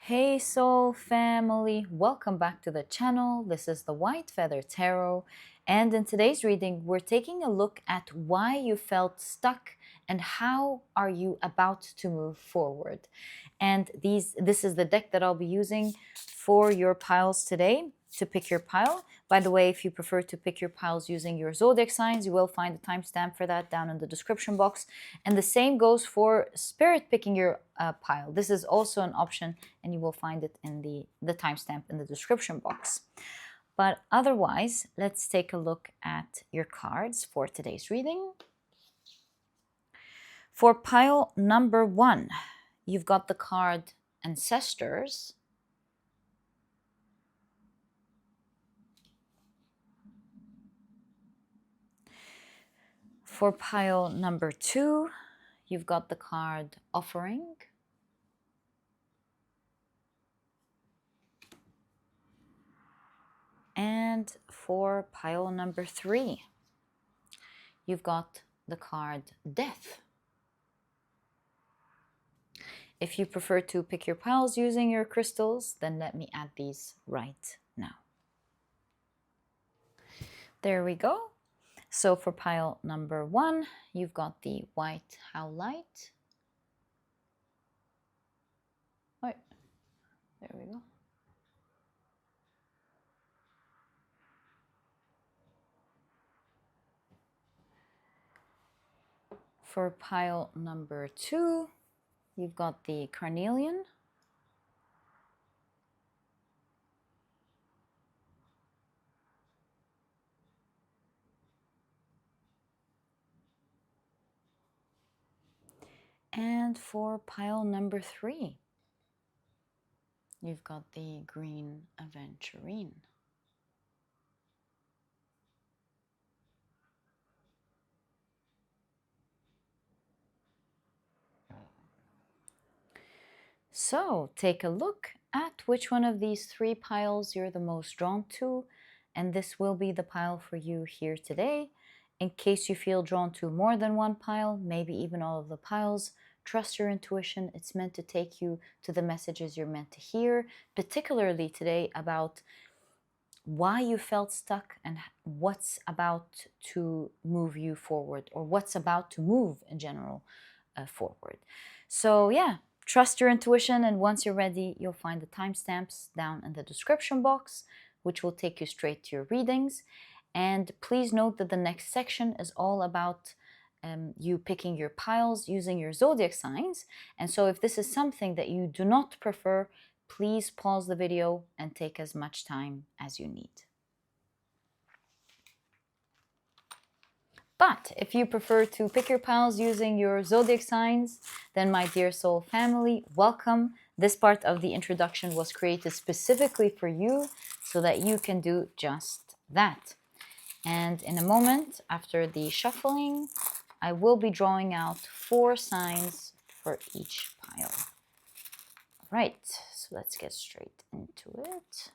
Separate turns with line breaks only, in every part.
Hey soul family, welcome back to the channel. This is the White Feather Tarot, and in today's reading we're taking a look at why you felt stuck and how are you about to move forward. And this is the deck that I'll be using for your piles today to pick your pile. By the way, if you prefer to pick your piles using your zodiac signs, you will find a timestamp for that down in the description box. And the same goes for spirit picking your pile. This is also an option, and you will find it in the timestamp in the description box. But otherwise, let's take a look at your cards for today's reading. For pile number 1, you've got the card Ancestors. For pile number 2, you've got the card Offering. And for pile number 3, you've got the card Death. If you prefer to pick your piles using your crystals, then let me add these right now. There we go. So for pile number 1, you've got the white Howlite. Right, there we go. For pile number 2, you've got the Carnelian. And for pile number 3, you've got the green Aventurine. So take a look at which one of these 3 piles you're the most drawn to, and this will be the pile for you here today. In case you feel drawn to more than one pile, maybe even all of the piles, trust your intuition. It's meant to take you to the messages you're meant to hear, particularly today about why you felt stuck and what's about to move you forward, or what's about to move in general forward. So yeah, trust your intuition, and once you're ready, you'll find the timestamps down in the description box, which will take you straight to your readings. And please note that the next section is all about you picking your piles using your zodiac signs. And so if this is something that you do not prefer, please pause the video and take as much time as you need. But if you prefer to pick your piles using your zodiac signs, then my dear soul family, welcome. This part of the introduction was created specifically for you so that you can do just that. And in a moment, after the shuffling, I will be drawing out 4 signs for each pile. Right, so let's get straight into it.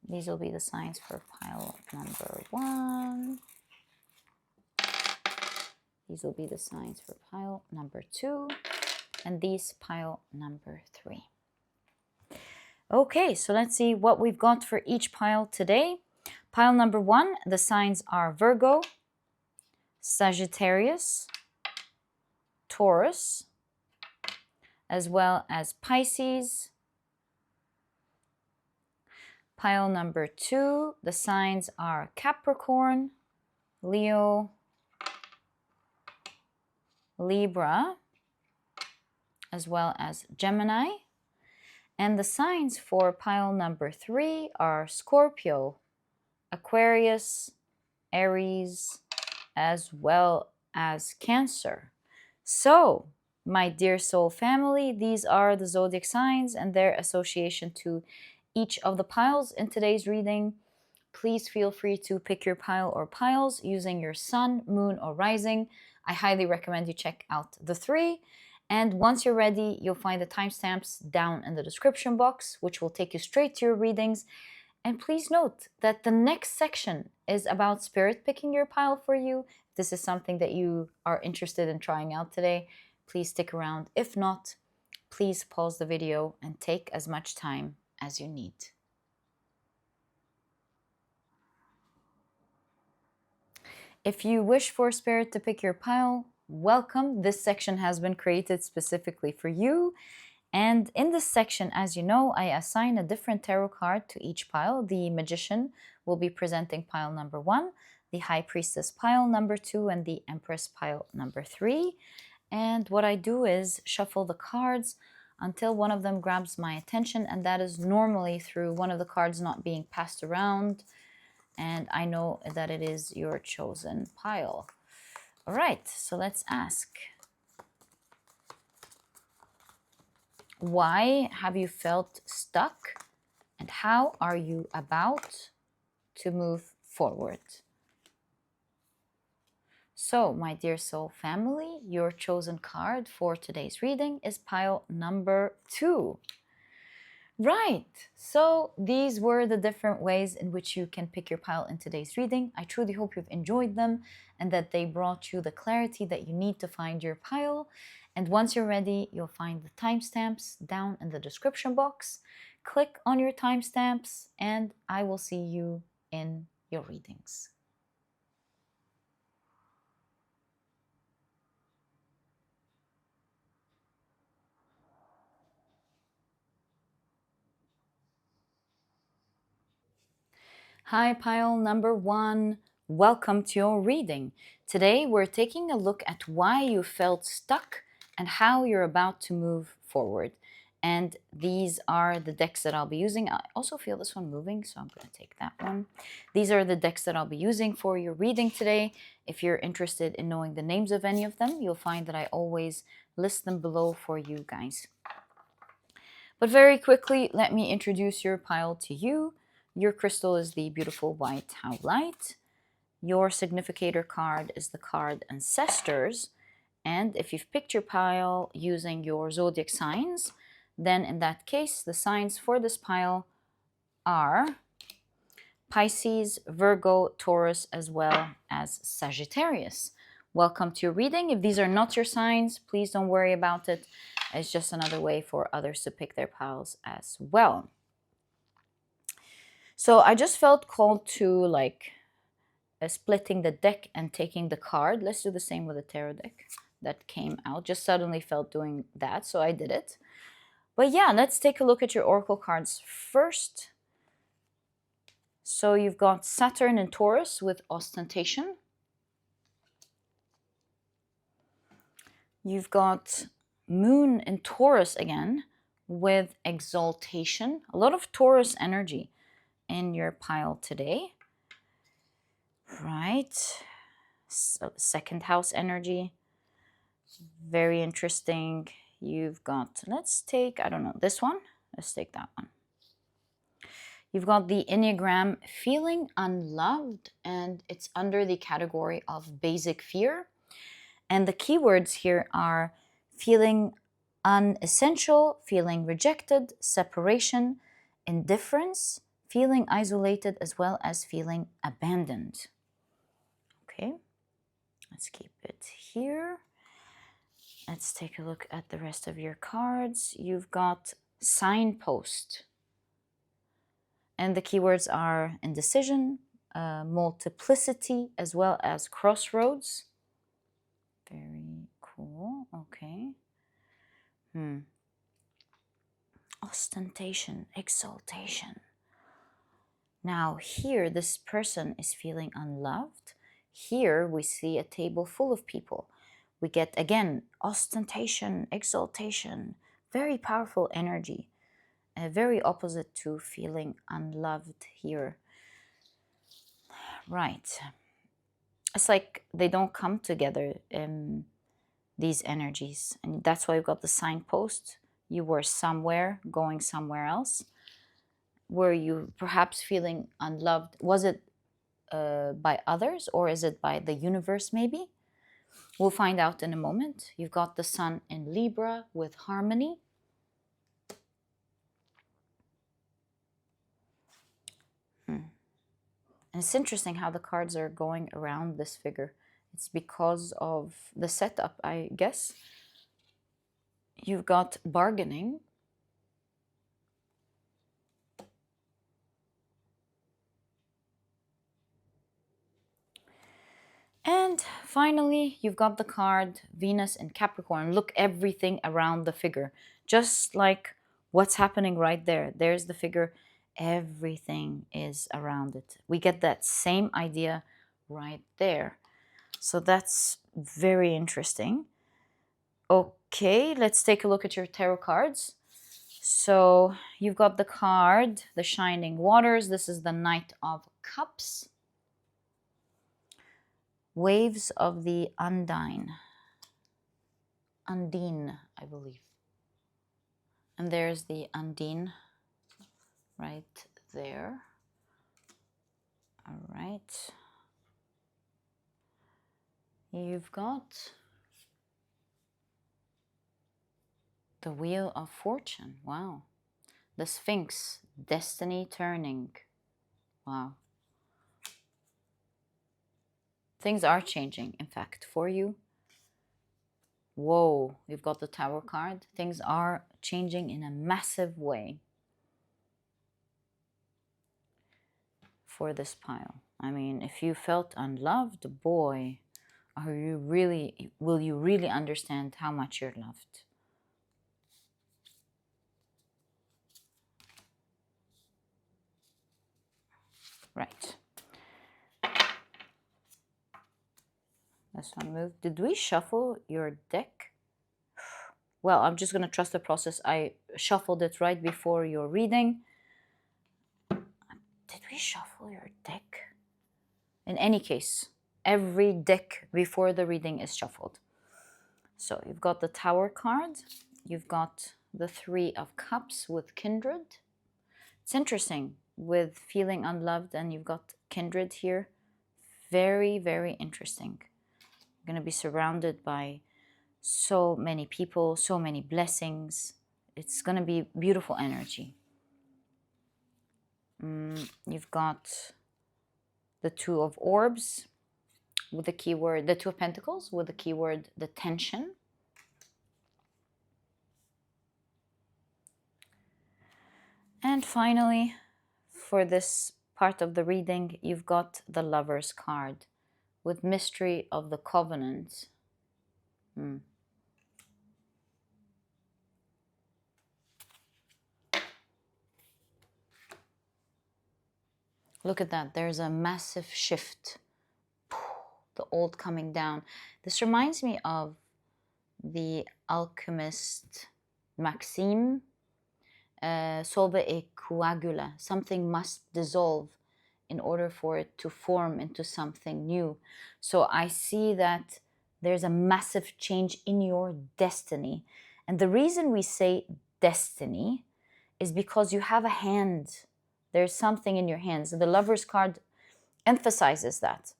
These will be the signs for pile number 1. These will be the signs for pile number 2. And these pile number 3. Okay, so let's see what we've got for each pile today. Pile number 1, the signs are Virgo, Sagittarius, Taurus, as well as Pisces. Pile number 2, the signs are Capricorn, Leo, Libra, as well as Gemini. And the signs for pile number 3 are Scorpio, Aquarius, Aries, as well as Cancer. So, my dear soul family, these are the zodiac signs and their association to each of the piles in today's reading. Please feel free to pick your pile or piles using your sun, moon, or rising. I highly recommend you check out the 3. And once you're ready, you'll find the timestamps down in the description box, which will take you straight to your readings. And please note that the next section is about spirit picking your pile for you. If this is something that you are interested in trying out today, please stick around. If not, please pause the video and take as much time as you need. If you wish for Spirit to pick your pile, welcome. This section has been created specifically for you. And in this section, as you know, I assign a different tarot card to each pile. The Magician will be presenting pile number 1, the High Priestess pile number 2, and the Empress pile number 3. And what I do is shuffle the cards until one of them grabs my attention, and that is normally through one of the cards not being passed around, and I know that it is your chosen pile. All right, so let's ask. Why have you felt stuck, and how are you about to move forward? So, my dear soul family, your chosen card for today's reading is pile number 2. Right, so these were the different ways in which you can pick your pile in today's reading. I truly hope you've enjoyed them and that they brought you the clarity that you need to find your pile. And once you're ready, you'll find the timestamps down in the description box. Click on your timestamps and I will see you in your readings. Hi, pile number 1. Welcome to your reading. Today, we're taking a look at why you felt stuck and how you're about to move forward. And these are the decks that I'll be using. I also feel this one moving, so I'm going to take that one. These are the decks that I'll be using for your reading today. If you're interested in knowing the names of any of them, you'll find that I always list them below for you guys. But very quickly, let me introduce your pile to you. Your crystal is the beautiful white Howlite. Your significator card is the card Ancestors. And if you've picked your pile using your zodiac signs, then in that case, the signs for this pile are Pisces, Virgo, Taurus, as well as Sagittarius. Welcome to your reading. If these are not your signs, please don't worry about it. It's just another way for others to pick their piles as well. So I just felt called to splitting the deck and taking the card. Let's do the same with the tarot deck that came out. Just suddenly felt doing that, so I did it. But yeah, let's take a look at your oracle cards first. So you've got Saturn in Taurus with ostentation. You've got Moon in Taurus again with exaltation. A lot of Taurus energy in your pile today. Right. So second house energy. Very interesting. You've got, let's take, I don't know, this one. Let's take that one. You've got the Enneagram feeling unloved, and it's under the category of basic fear. And the keywords here are feeling unessential, feeling rejected, separation, indifference, feeling isolated, as well as feeling abandoned. Okay, let's keep it here. Let's take a look at the rest of your cards. You've got signpost. And the keywords are indecision, multiplicity, as well as crossroads. Very cool. Okay. Ostentation, exaltation. Now here, this person is feeling unloved. Here we see a table full of people. We get, again, ostentation, exaltation, very powerful energy. Very opposite to feeling unloved here. Right. It's like they don't come together in these energies. And that's why we've got the signpost. You were somewhere, going somewhere else. Were you perhaps feeling unloved? Was it by others, or is it by the universe maybe? We'll find out in a moment. You've got the sun in Libra with harmony. And it's interesting how the cards are going around this figure. It's because of the setup, I guess. you've got bargaining. And finally, you've got the card Venus and Capricorn. Look, everything around the figure. Just like what's happening right there. There's the figure. Everything is around it. We get that same idea right there. So that's very interesting. Okay, let's take a look at your tarot cards. So you've got the card, the Shining Waters. This is the Knight of Cups. Waves of the Undine, I believe. And there's the Undine right there. All right. You've got the Wheel of Fortune. Wow. The Sphinx, destiny turning. Wow. Things are changing, in fact, for you. Whoa, you've got the Tower card. Things are changing in a massive way for this pile. I mean, if you felt unloved, boy, will you really understand how much you're loved? Right. This one moved. Did we shuffle your deck? Well, I'm just going to trust the process. I shuffled it right before your reading. Did we shuffle your deck? In any case, every deck before the reading is shuffled. So you've got the Tower card. You've got the Three of Cups with Kindred. It's interesting with feeling unloved, and you've got Kindred here. Very, very interesting. You're going to be surrounded by so many people, so many blessings. It's going to be beautiful energy. You've got the Two of Orbs with the keyword, the Two of Pentacles with the keyword, the tension. And finally, for this part of the reading, you've got the Lover's card with mystery of the covenant. Look at that. There's a massive shift. The old coming down. This reminds me of the alchemist Maxime. Solve e coagula. Something must dissolve in order for it to form into something new. So I see that there's a massive change in your destiny. And the reason we say destiny is because you have a hand. There's something in your hands. The Lover's card emphasizes that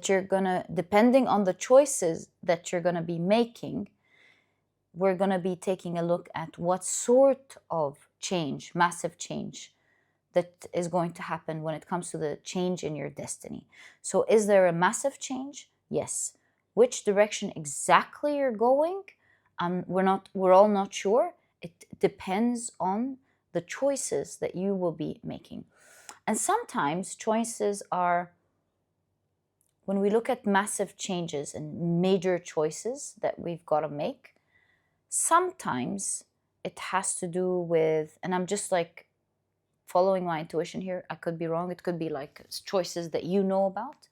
you're gonna, depending on the choices that you're gonna be making, we're gonna be taking a look at what sort of change, massive change, that is going to happen when it comes to the change in your destiny. So is there a massive change? Yes. Which direction exactly you're going? We're all not sure. It depends on the choices that you will be making. And sometimes choices are, when we look at massive changes and major choices that we've got to make, sometimes it has to do with, and I'm just like following my intuition here, I could be wrong, it could be like choices that you know about,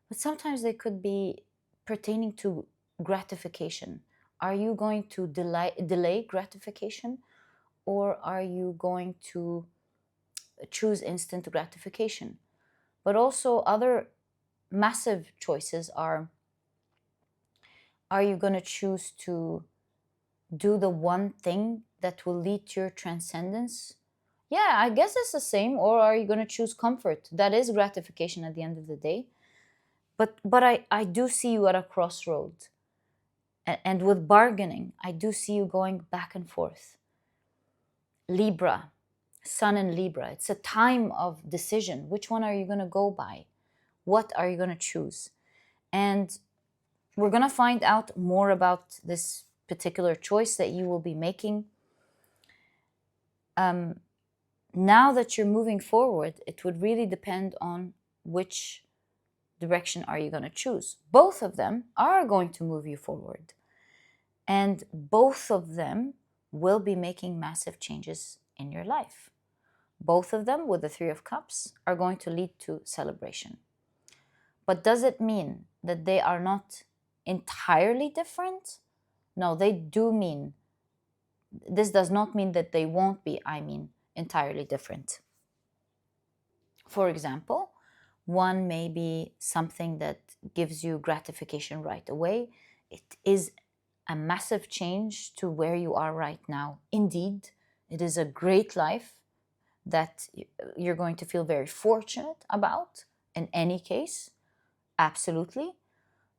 but sometimes they could be pertaining to gratification. Are you going to delay gratification, or are you going to choose instant gratification? But also other massive choices are you going to choose to do the one thing that will lead to your transcendence? Yeah, I guess it's the same. Or are you going to choose comfort? That is gratification at the end of the day. But I do see you at a crossroad. And with bargaining, I do see you going back and forth. Libra, Sun in Libra. It's a time of decision. Which one are you going to go by? What are you going to choose? And we're going to find out more about this particular choice that you will be making. Now that you're moving forward, it would really depend on which direction are you going to choose. Both of them are going to move you forward. And both of them will be making massive changes in your life. Both of them, with the Three of Cups, are going to lead to celebration. But does it mean that they are not entirely different? No, they do mean, this does not mean that they won't be, entirely different. For example, one may be something that gives you gratification right away. It is a massive change to where you are right now. Indeed, it is a great life that you're going to feel very fortunate about in any case, absolutely.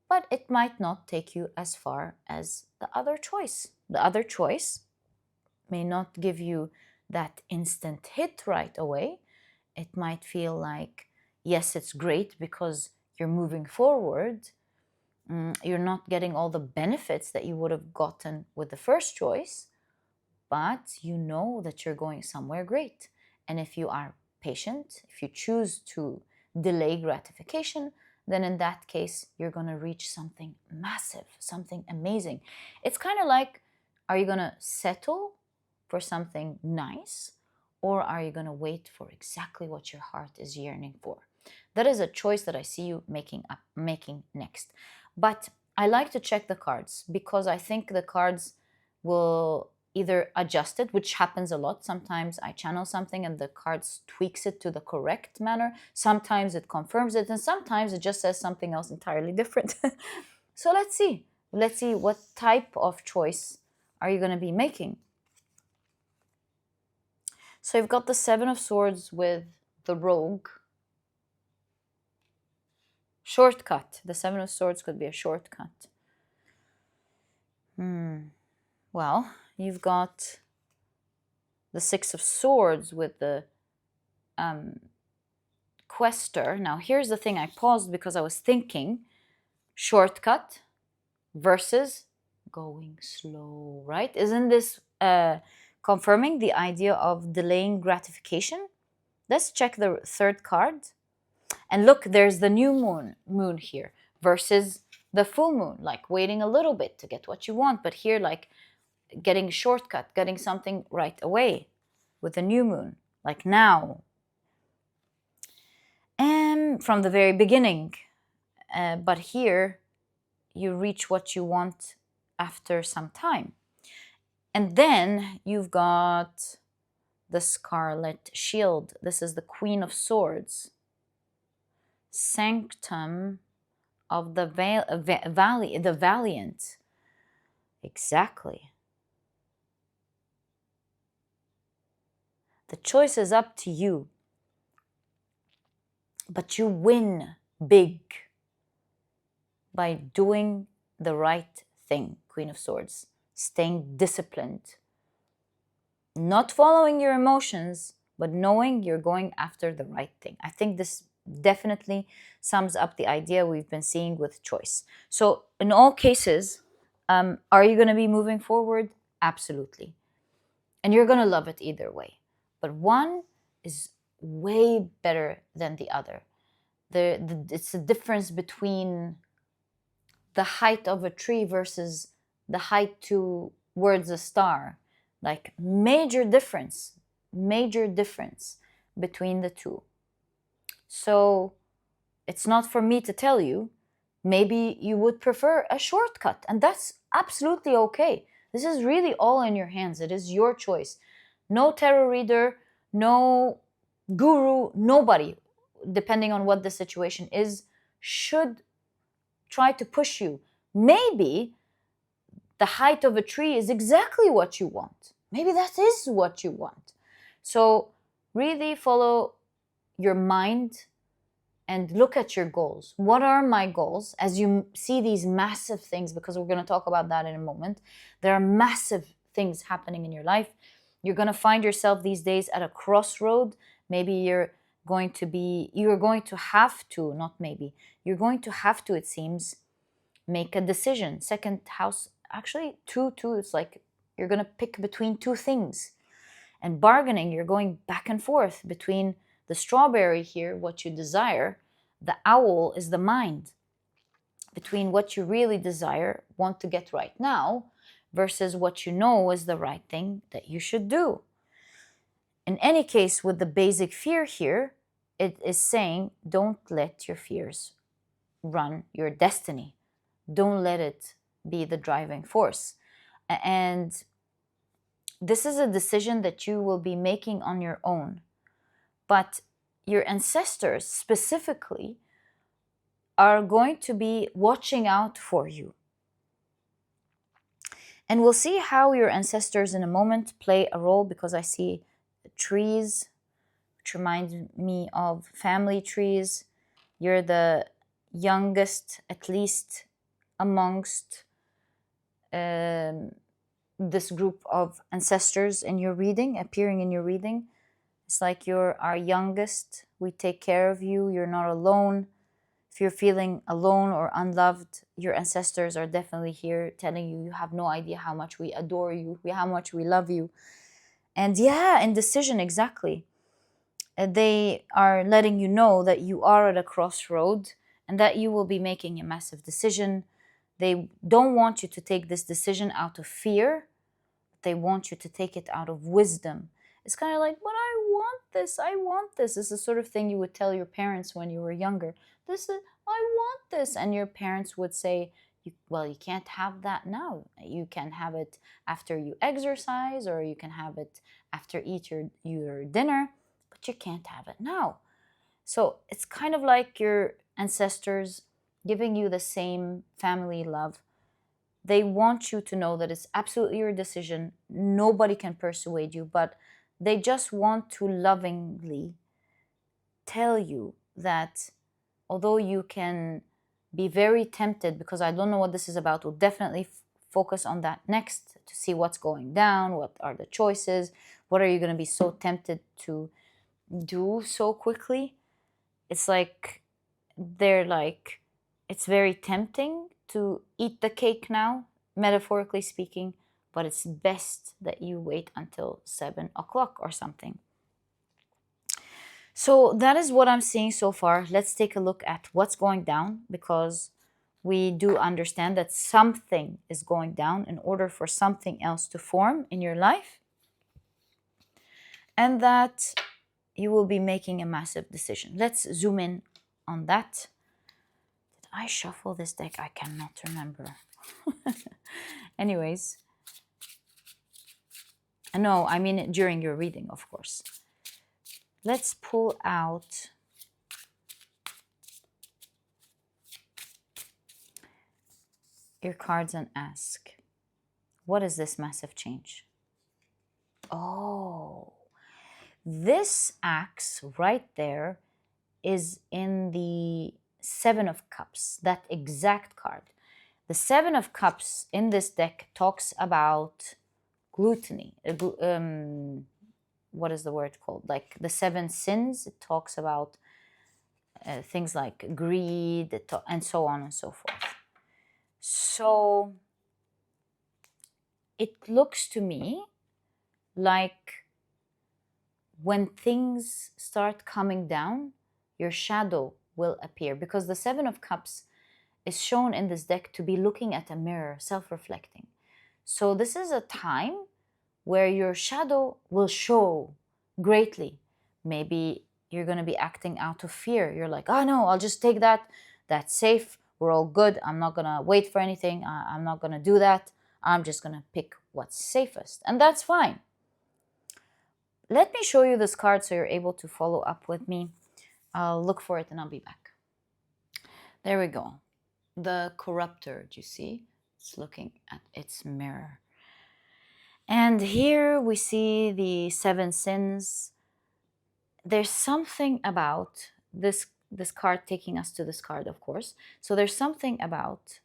But it might not take you as far as the other choice. The other choice may not give you that instant hit right away. It might feel like, yes, it's great because you're moving forward. You're not getting all the benefits that you would have gotten with the first choice, but you know that you're going somewhere great. And if you are patient, if you choose to delay gratification, then in that case, you're going to reach something massive, something amazing. It's kind of like, are you going to settle for something nice, or are you going to wait for exactly what your heart is yearning for? That is a choice that I see you making next. But I like to check the cards because I think the cards will either adjust it, which happens a lot. Sometimes I channel something and the cards tweaks it to the correct manner. Sometimes it confirms it, and sometimes it just says something else entirely different. So let's see. Let's see what type of choice are you going to be making. So you've got the Seven of Swords with the Rogue. Shortcut. The Seven of Swords could be a shortcut. Well, you've got the Six of Swords with the Quester. Now, here's the thing. I paused because I was thinking shortcut versus going slow, right? Isn't this confirming the idea of delaying gratification? Let's check the third card. And look, there's the new moon here versus the full moon, like waiting a little bit to get what you want. But here, like getting a shortcut, getting something right away with the new moon, like now. And from the very beginning. But here, you reach what you want after some time. And then you've got the Scarlet Shield. This is the Queen of Swords. Sanctum of the Valiant. Exactly. The choice is up to you. But you win big by doing the right thing, Queen of Swords. Staying disciplined. Not following your emotions, but knowing you're going after the right thing. I think this definitely sums up the idea we've been seeing with choice. So in all cases, are you going to be moving forward? Absolutely. And you're going to love it either way. But one is way better than the other. It's the difference between the height of a tree versus the height towards a star. Like major difference between the two. So it's not for me to tell you. Maybe you would prefer a shortcut, and that's absolutely okay. This is really all in your hands. It is your choice. No tarot reader, no guru, nobody, depending on what the situation is, should try to push you. Maybe the height of a tree is exactly what you want. Maybe that is what you want. So really follow your mind and look at your goals. What are my goals? As you see these massive things, because we're going to talk about that in a moment, there are massive things happening in your life. You're going to find yourself these days at a crossroad. Maybe you're going to have to, it seems, make a decision. Second house actually two, it's like you're going to pick between two things. And bargaining, you're going back and forth between the strawberry here, what you desire. The owl is the mind, between what you really desire, want to get right now, versus what you know is the right thing that you should do. In any case, with the basic fear here, it is saying don't let your fears run your destiny. Don't let it be the driving force. And this is a decision that you will be making on your own. But your ancestors specifically are going to be watching out for you. And we'll see how your ancestors in a moment play a role, because I see trees, which remind me of family trees. You're the youngest, at least amongst this group of ancestors in your reading, appearing in your reading. It's like you're our youngest. We take care of you. You're not alone. If you're feeling alone or unloved, your ancestors are definitely here telling you, you have no idea how much we adore you, how much we love you. And yeah, indecision, exactly. They are letting you know that you are at a crossroad and that you will be making a massive decision. They don't want you to take this decision out of fear. They want you to take it out of wisdom. It's kind of like, but I want this. I want this. It's the sort of thing you would tell your parents when you were younger. I want this. And your parents would say, well, you can't have that now. You can have it after you exercise, or you can have it after your dinner, but you can't have it now. So it's kind of like your ancestors giving you the same family love. They want you to know that it's absolutely your decision. Nobody can persuade you, but they just want to lovingly tell you that although you can be very tempted, because I don't know what this is about, we'll definitely focus on that next to see what's going down, what are the choices, what are you going to be so tempted to do so quickly. It's like it's very tempting to eat the cake now, metaphorically speaking, but it's best that you wait until 7 o'clock or something. So that is what I'm seeing so far. Let's take a look at what's going down, because we do understand that something is going down in order for something else to form in your life, and that you will be making a massive decision. Let's zoom in on that. Did I shuffle this deck? I cannot remember. Anyways, no, I mean during your reading, of course. Let's pull out your cards and ask, what is this massive change? Oh, this axe right there is in the 7 of Cups, that exact card. The 7 of Cups in this deck talks about gluttony. What is the word called? Like the 7 sins. It talks about things like greed and so on and so forth. So it looks to me like when things start coming down, your shadow will appear, because the 7 of Cups is shown in this deck to be looking at a mirror, self-reflecting. So this is a time where your shadow will show greatly. Maybe you're going to be acting out of fear. You're like, oh no, I'll just take that. That's safe. We're all good. I'm not going to wait for anything. I'm not going to do that. I'm just going to pick what's safest. And that's fine. Let me show you this card so you're able to follow up with me. I'll look for it and I'll be back. There we go. The corruptor, do you see? It's looking at its mirror. And here we see the 7 sins. There's something about this card taking us to this card, of course. So there's something about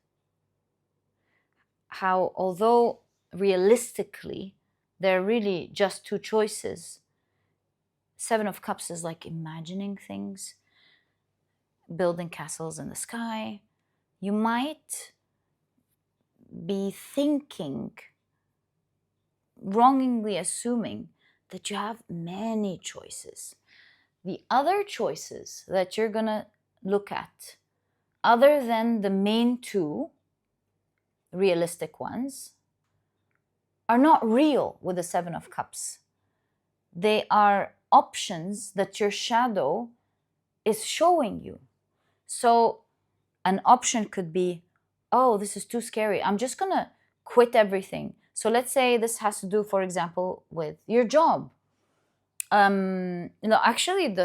how, although realistically there are really just 2 choices, 7 of Cups is like imagining things, building castles in the sky. You might be thinking, wrongly assuming that you have many choices. The other choices that you're going to look at, other than the main two realistic ones, are not real with the Seven of Cups. They are options that your shadow is showing you. So an option could be, oh, this is too scary. I'm just going to quit everything. So let's say this has to do, for example, with your job. Actually,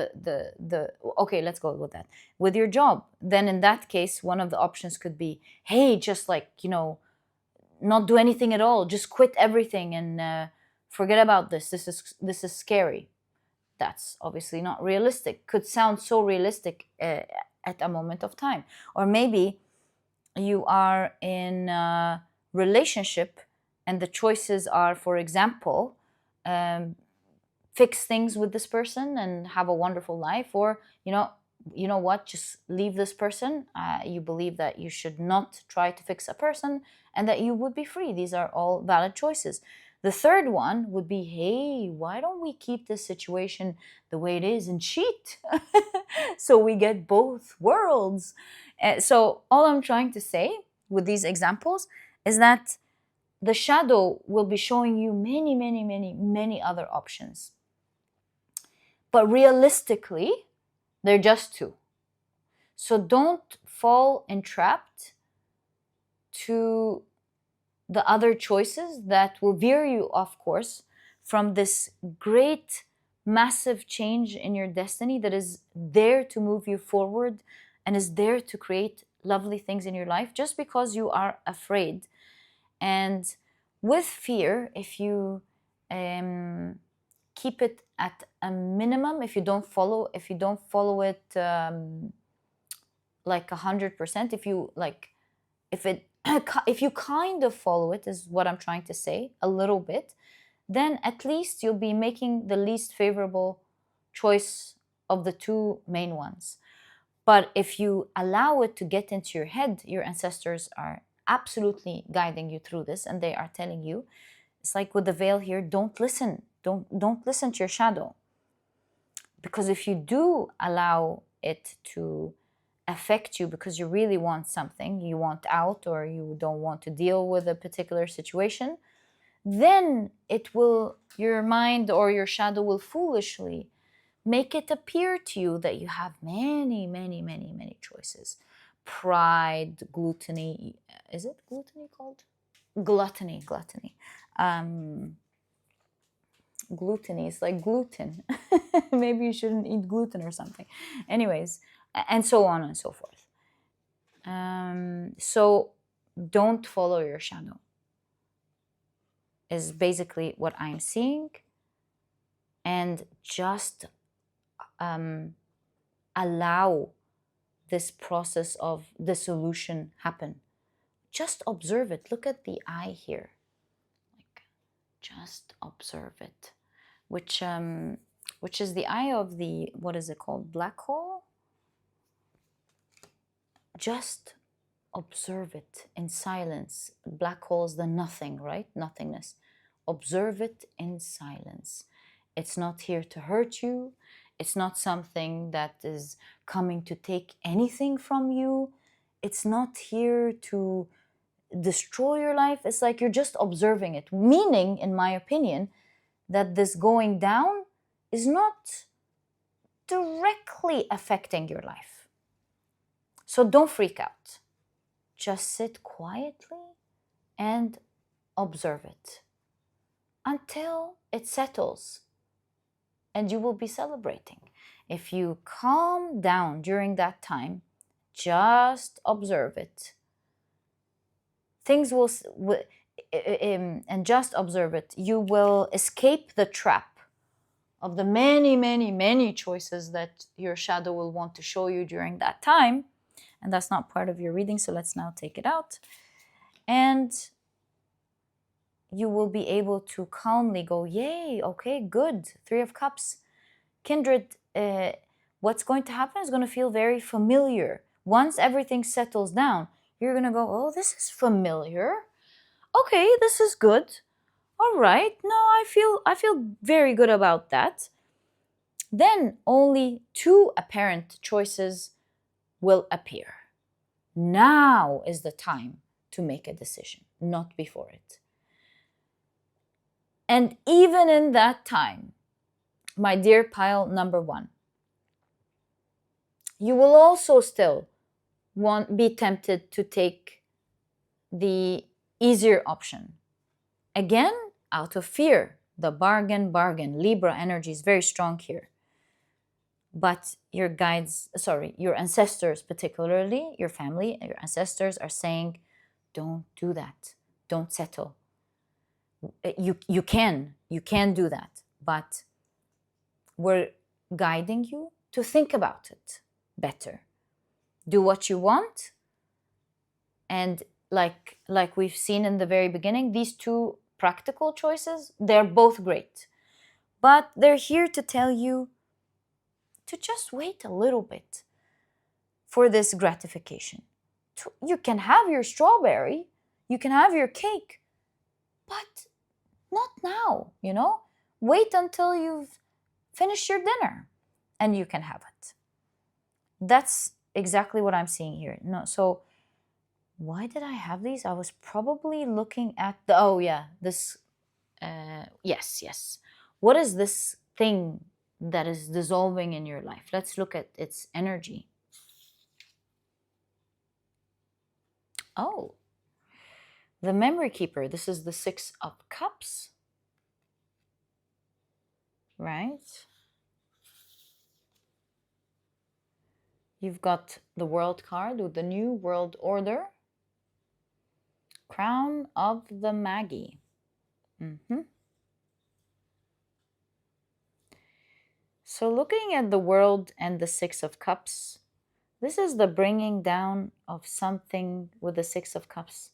okay, let's go with that. With your job, then in that case, one of the options could be, hey, just like, not do anything at all. Just quit everything and forget about this. This is scary. That's obviously not realistic. Could sound so realistic at a moment of time. Or maybe you are in a relationship and the choices are, for example, fix things with this person and have a wonderful life, or you know what, just leave this person. You believe that you should not try to fix a person and that you would be free. These are all valid choices. The third one would be, hey, why don't we keep this situation the way it is and cheat so we get both worlds? So all I'm trying to say with these examples is that the shadow will be showing you many, many, many, many other options. But realistically, they're just two. So don't fall entrapped to the other choices that will veer you off course from this great, massive change in your destiny that is there to move you forward and is there to create lovely things in your life, just because you are afraid. And with fear, if you keep it at a minimum, if you don't follow it like 100%, if you kind of follow it, is what I'm trying to say, a little bit, then at least you'll be making the least favorable choice of the two main ones. But if you allow it to get into your head, your ancestors are absolutely guiding you through this, and they are telling you, it's like with the veil here, don't listen to your shadow. Because if you do allow it to affect you because you really want something, you want out, or you don't want to deal with a particular situation, then your mind or your shadow will foolishly make it appear to you that you have many, many, many, many choices. Pride, gluttony, is it gluttony called? Gluttony. Gluttony is like gluten. Maybe you shouldn't eat gluten or something. Anyways, and so on and so forth. So don't follow your shadow, is basically what I'm seeing. And just allow this process of dissolution happen. Just observe it. Look at the eye here. Just observe it. Which is the eye of the, what is it called? Black hole? Just observe it in silence. Black hole is the nothing, right? Nothingness. Observe it in silence. It's not here to hurt you. It's not something that is coming to take anything from you. It's not here to destroy your life. It's like you're just observing it. Meaning, in my opinion, that this going down is not directly affecting your life. So don't freak out. Just sit quietly and observe it until it settles, and you will be celebrating. If you calm down during that time, just observe it. Things will, and just observe it. You will escape the trap of the many, many, many choices that your shadow will want to show you during that time. And that's not part of your reading, so let's now take it out. And you will be able to calmly go, yay, okay, good, 3 of Cups. Kindred, what's going to happen is going to feel very familiar. Once everything settles down, you're going to go, oh, this is familiar. Okay, this is good. All right. No, I feel very good about that. Then only two apparent choices will appear. Now is the time to make a decision, not before it. And even in that time, my dear pile number one, you will also still be tempted to take the easier option. Again, out of fear, the bargain, Libra energy is very strong here. But your guides, sorry, your ancestors, particularly your family, your ancestors are saying, don't do that. Don't settle. You can do that, but we're guiding you to think about it better. Do what you want, and like we've seen in the very beginning, these two practical choices, they're both great, but they're here to tell you to just wait a little bit for this gratification. You can have your strawberry, you can have your cake, but not now, Wait until you've finished your dinner and you can have it. That's exactly what I'm seeing here. No, so why did I have these? I was probably looking at this. Yes. What is this thing that is dissolving in your life? Let's look at its energy. Oh, the memory keeper. This is the Six of Cups, right? You've got the World card with the New World Order. Crown of the Magi. So looking at the World and the Six of Cups, this is the bringing down of something with the Six of Cups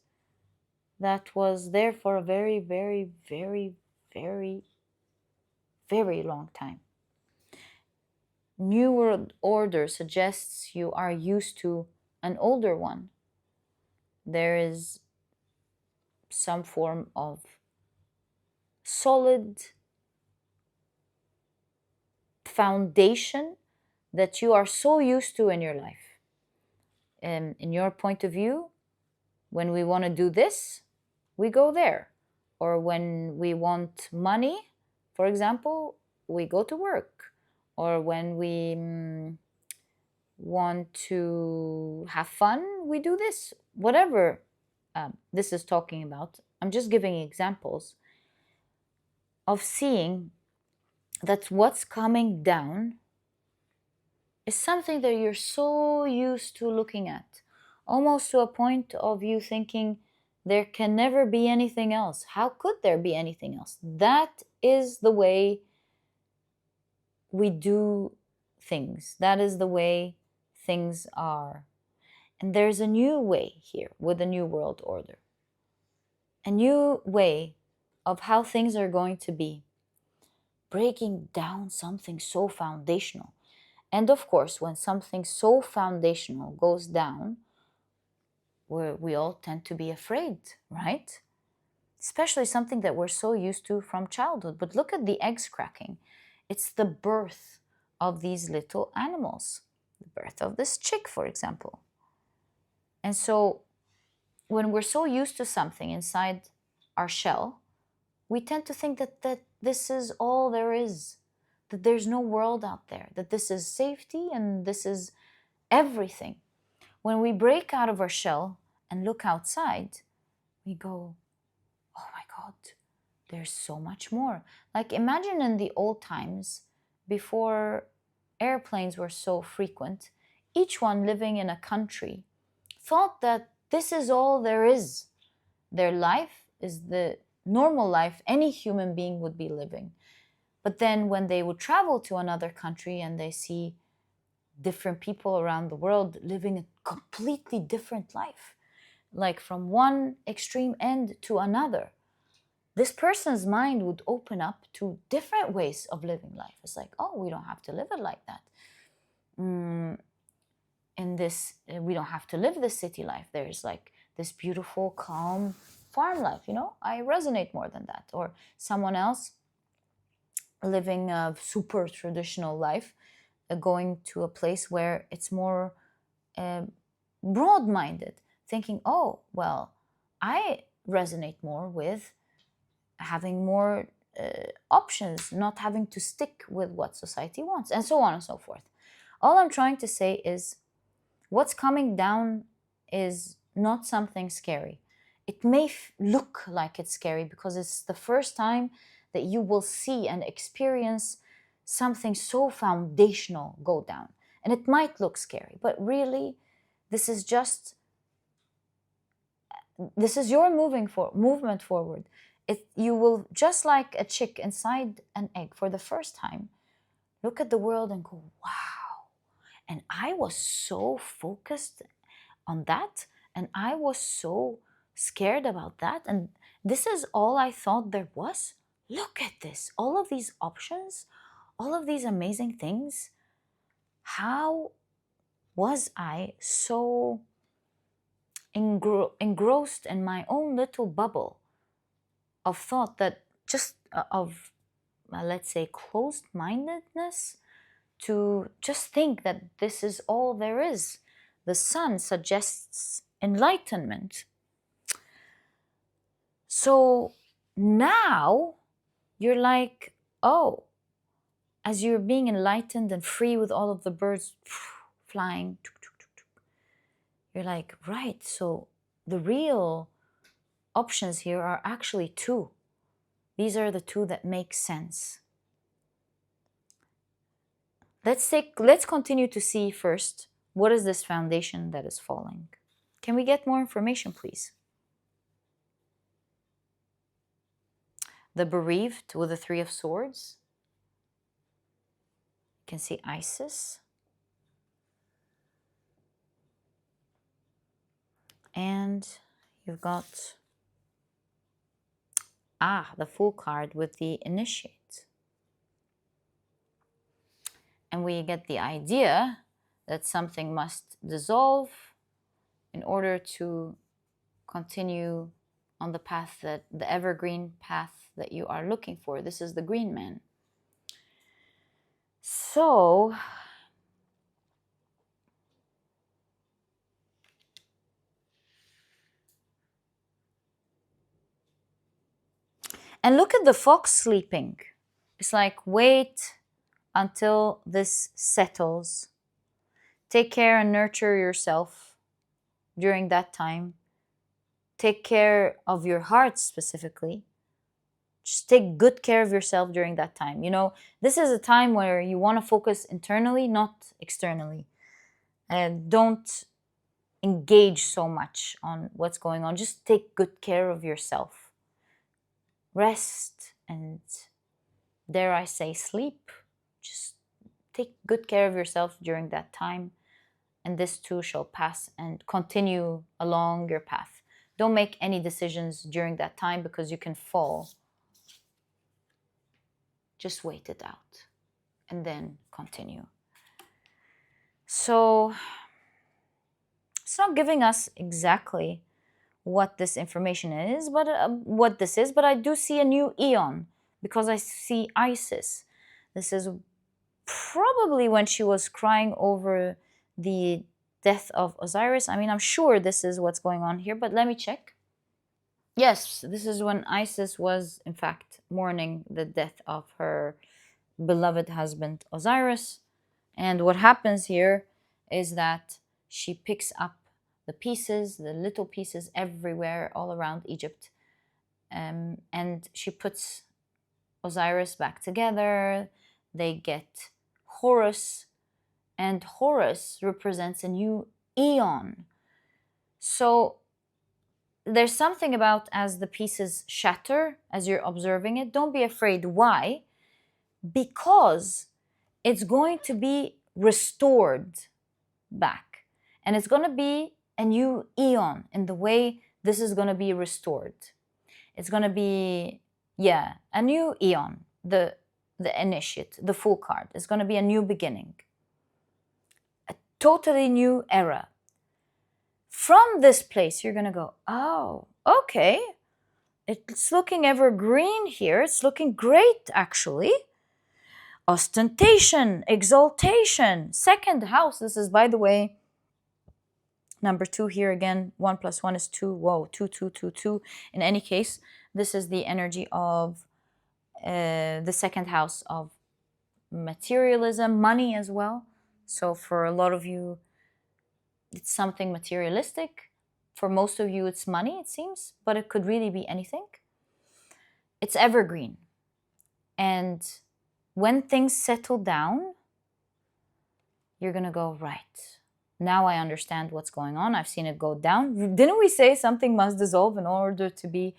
that was there for a very, very, very, very, very long time. New World Order suggests you are used to an older one. There is some form of solid foundation that you are so used to in your life. And in your point of view, when we want to do this, we go there. Or when we want money, for example, we go to work. Or when we want to have fun, we do this. Whatever this is talking about, I'm just giving examples of seeing that what's coming down is something that you're so used to looking at, almost to a point of you thinking, there can never be anything else. How could there be anything else? That is the way we do things. That is the way things are. And there's a new way here with the New World Order. A new way of how things are going to be. Breaking down something so foundational. And of course, when something so foundational goes down, we all tend to be afraid, right? Especially something that we're so used to from childhood. But look at the eggs cracking. It's the birth of these little animals, the birth of this chick, for example. And so when we're so used to something inside our shell, we tend to think that this is all there is, that there's no world out there, that this is safety and this is everything. When we break out of our shell and look outside, we go, oh my God, there's so much more. Like imagine in the old times, before airplanes were so frequent, each one living in a country thought that this is all there is. Their life is the normal life any human being would be living. But then when they would travel to another country and they see different people around the world living a completely different life, like from one extreme end to another, this person's mind would open up to different ways of living life. It's like, oh, we don't have to live it like that. In this, we don't have to live this city life. There's like this beautiful, calm farm life, I resonate more than that. Or someone else living a super traditional life, going to a place where it's more broad-minded, thinking, oh, well, I resonate more with having more options, not having to stick with what society wants, and so on and so forth. All I'm trying to say is what's coming down is not something scary. It may look like it's scary because it's the first time that you will see and experience something so foundational go down. And it might look scary, but really, this is your movement forward. You will, just like a chick inside an egg for the first time, look at the world and go, wow. And I was so focused on that, and I was so scared about that, and this is all I thought there was. Look at this, all of these options, all of these amazing things. How was I so engrossed in my own little bubble of thought, that just of let's say closed-mindedness, to just think that this is all there is. The sun suggests enlightenment. So now you're like, oh, as you're being enlightened and free with all of the birds flying, you're like, right, so the real options here are actually two. These are the two that make sense. Let's continue to see first, what is this foundation that is falling? Can we get more information, please? The bereaved with the Three of Swords. You can see Isis. And you've got the Fool card with the Initiate. And we get the idea that something must dissolve in order to continue on the path, that the evergreen path that you are looking for. This is the green man. So and look at the fox sleeping. It's like, wait until this settles. Take care and nurture yourself during that time. Take care of your heart specifically. Just take good care of yourself during that time. This is a time where you want to focus internally, not externally. And don't engage so much on what's going on. Just take good care of yourself. Rest and, dare I say, sleep. Just take good care of yourself during that time, and this too shall pass, and continue along your path. Don't make any decisions during that time because you can fall. Just wait it out and then continue. So it's not giving us exactly what this information is, but what this is, but I do see a new eon because I see Isis. This is probably when she was crying over the death of Osiris. I mean, I'm sure this is what's going on here, but let me check. Yes, this is when Isis was, in fact, mourning the death of her beloved husband Osiris. And what happens here is that she picks up the pieces, the little pieces everywhere, all around Egypt. And she puts Osiris back together. They get Horus, and Horus represents a new eon. So there's something about, as the pieces shatter, as you're observing it, don't be afraid. Why? Because it's going to be restored back. And it's going to be a new eon in the way this is going to be restored. It's going to be, a new eon. The Initiate, the Fool card. It's going to be a new beginning. A totally new era. From this place, you're going to go, oh, okay. It's looking evergreen here. It's looking great, actually. Ostentation, exaltation, second house. This is, by the way, number 2 here again. 1 + 1 is 2. Whoa, 2, 2, 2, 2. In any case, this is the energy of the second house of materialism, money as well. So for a lot of you, it's something materialistic. For most of you, it's money, it seems, but it could really be anything. It's evergreen. And when things settle down, you're going to go, right, now I understand what's going on. I've seen it go down. Didn't we say something must dissolve in order to be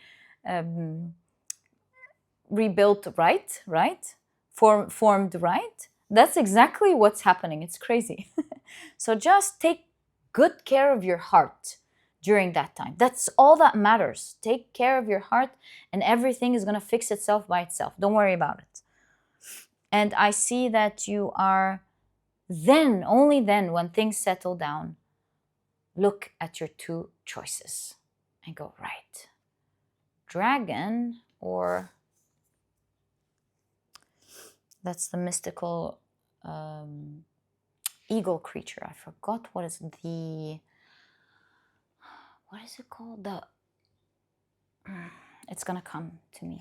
rebuilt right? Formed right? That's exactly what's happening. It's crazy. So just take good care of your heart during that time. That's all that matters. Take care of your heart and everything is going to fix itself by itself. Don't worry about it. And I see that you are then, only then, when things settle down, look at your 2 choices and go, right, dragon, or that's the mystical eagle creature. I forgot what is it called? It's gonna come to me.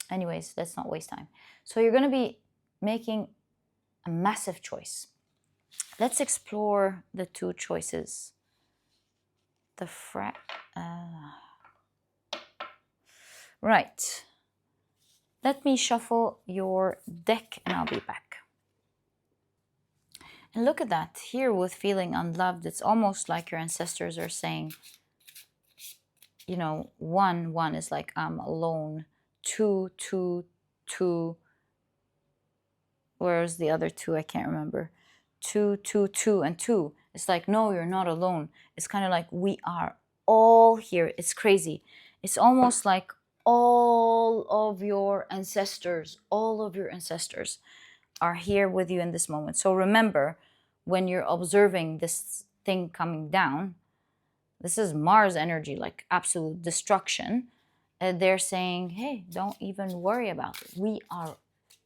Anyways, let's not waste time. So you're gonna be making a massive choice. Let's explore the 2 choices. Right. Let me shuffle your deck and I'll be back. And look at that. Here with feeling unloved, it's almost like your ancestors are saying, you know, 1 is like I'm alone. 2, 2, 2. Where's the other 2? I can't remember. 2, 2, 2, and 2. It's like, no, you're not alone. It's kind of like we are all here. It's crazy. It's almost like all of your ancestors are here with you in this moment. So remember, when you're observing this thing coming down, this is Mars energy, like absolute destruction. They're saying, hey, don't even worry about it. We are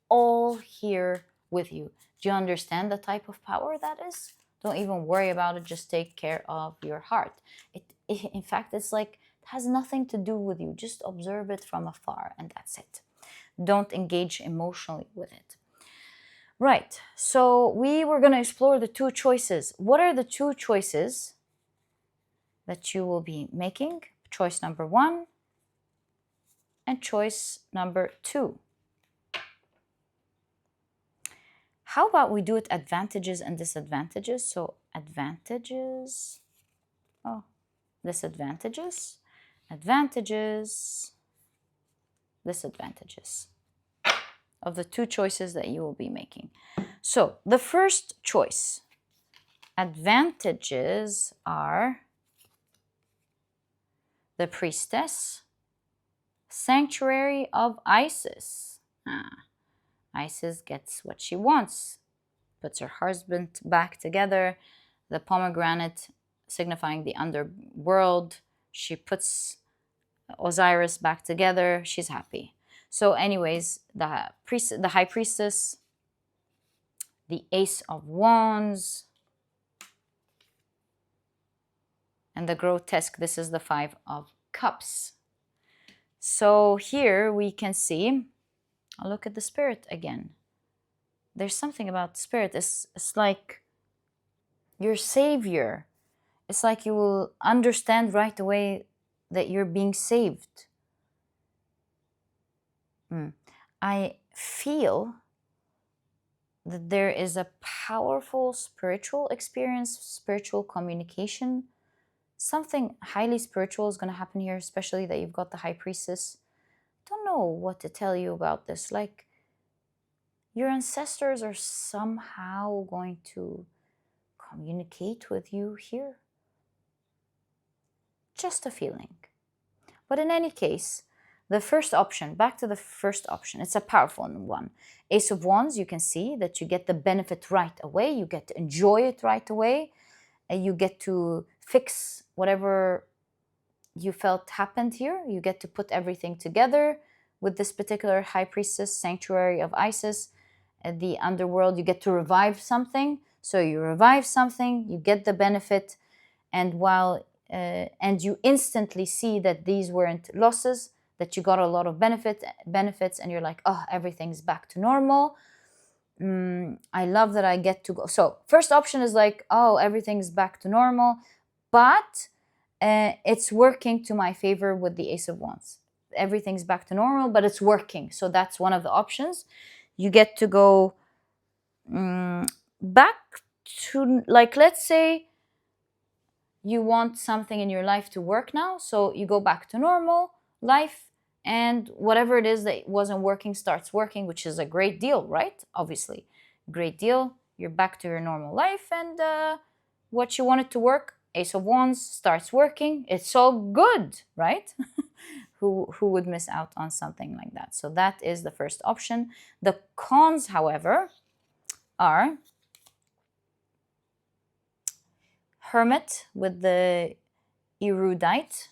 all here with you. Do you understand the type of power that is? Don't even worry about it. Just take care of your heart. In fact, it's like it has nothing to do with you. Just observe it from afar and that's it. Don't engage emotionally with it. Right. So we were going to explore the 2 choices. What are the 2 choices that you will be making? Choice number 1 and choice number 2. How about we do it advantages and disadvantages? So advantages, disadvantages, advantages, disadvantages of the 2 choices that you will be making. So the first choice, advantages are the priestess, sanctuary of Isis. Isis gets what she wants, puts her husband back together, the pomegranate signifying the underworld. She puts Osiris back together. She's happy. So anyways, the high priestess, the ace of wands, and the grotesque, this is the 5 of cups. So here we can see, I'll look at the spirit again. There's something about spirit. It's like your savior. It's like you will understand right away that you're being saved. I feel that there is a powerful spiritual experience, spiritual communication. Something highly spiritual is going to happen here, especially that you've got the high priestess. Don't know what to tell you about this. Like, your ancestors are somehow going to communicate with you here. Just a feeling. But in any case, the first option, back to the first option, it's a powerful one. Ace of Wands, you can see that you get the benefit right away. You get to enjoy it right away. And you get to fix whatever you felt happened here. You get to put everything together with this particular High Priestess, Sanctuary of Isis, the underworld. You get to revive something. So you revive something, you get the benefit, and and you instantly see that these weren't losses, that you got a lot of benefits, and you're like, oh, everything's back to normal. I love that I get to go. So first option is like, oh, everything's back to normal, but it's working to my favor with the Ace of Wands. Everything's back to normal, but it's working. So that's one of the options. You get to go back to, like, let's say you want something in your life to work now. So you go back to normal life, and whatever it is that wasn't working starts working, which is a great deal, right? Obviously, great deal. You're back to your normal life, and what you wanted to work, Ace of Wands, starts working. It's all good, right? Who would miss out on something like that? So that is the first option. The cons, however, are Hermit with the erudite.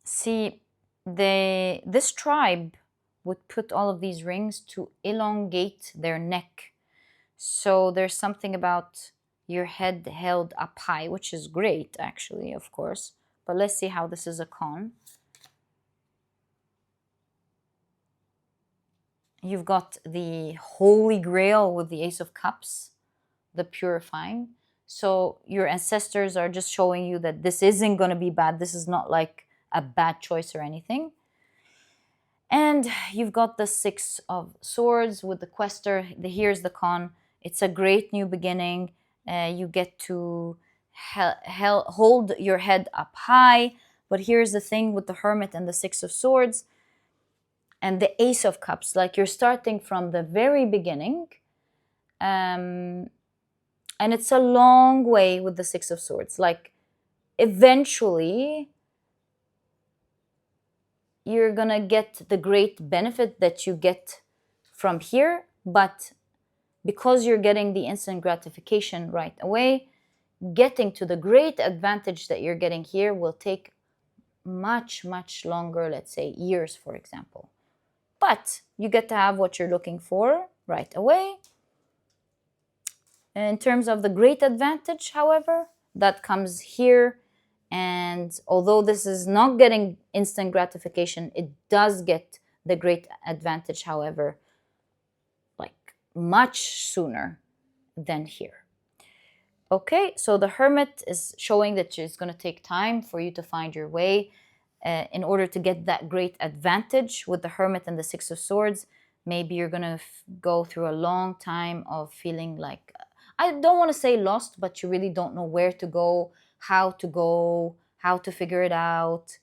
See, this tribe would put all of these rings to elongate their neck. So there's something about your head held up high, which is great, actually, of course. But let's see how this is a con. You've got the Holy Grail with the Ace of Cups, the purifying. So your ancestors are just showing you that this isn't going to be bad. This is not like a bad choice or anything. And you've got the Six of Swords with the Quester. Here's the con. It's a great new beginning. You get to hold your head up high. But here's the thing with the Hermit and the Six of Swords and the Ace of Cups. Like, you're starting from the very beginning. And it's a long way with the Six of Swords. Like, eventually, you're going to get the great benefit that you get from here. But because you're getting the instant gratification right away, getting to the great advantage that you're getting here will take much, much longer, let's say years, for example. But you get to have what you're looking for right away. In terms of the great advantage, however, that comes here. And although this is not getting instant gratification, it does get the great advantage, however, like much sooner than here. Okay, so the Hermit is showing that it's going to take time for you to find your way in order to get that great advantage. With the Hermit and the Six of Swords, maybe you're going to go through a long time of feeling like, I don't want to say lost, but you really don't know where to go, how to figure it out.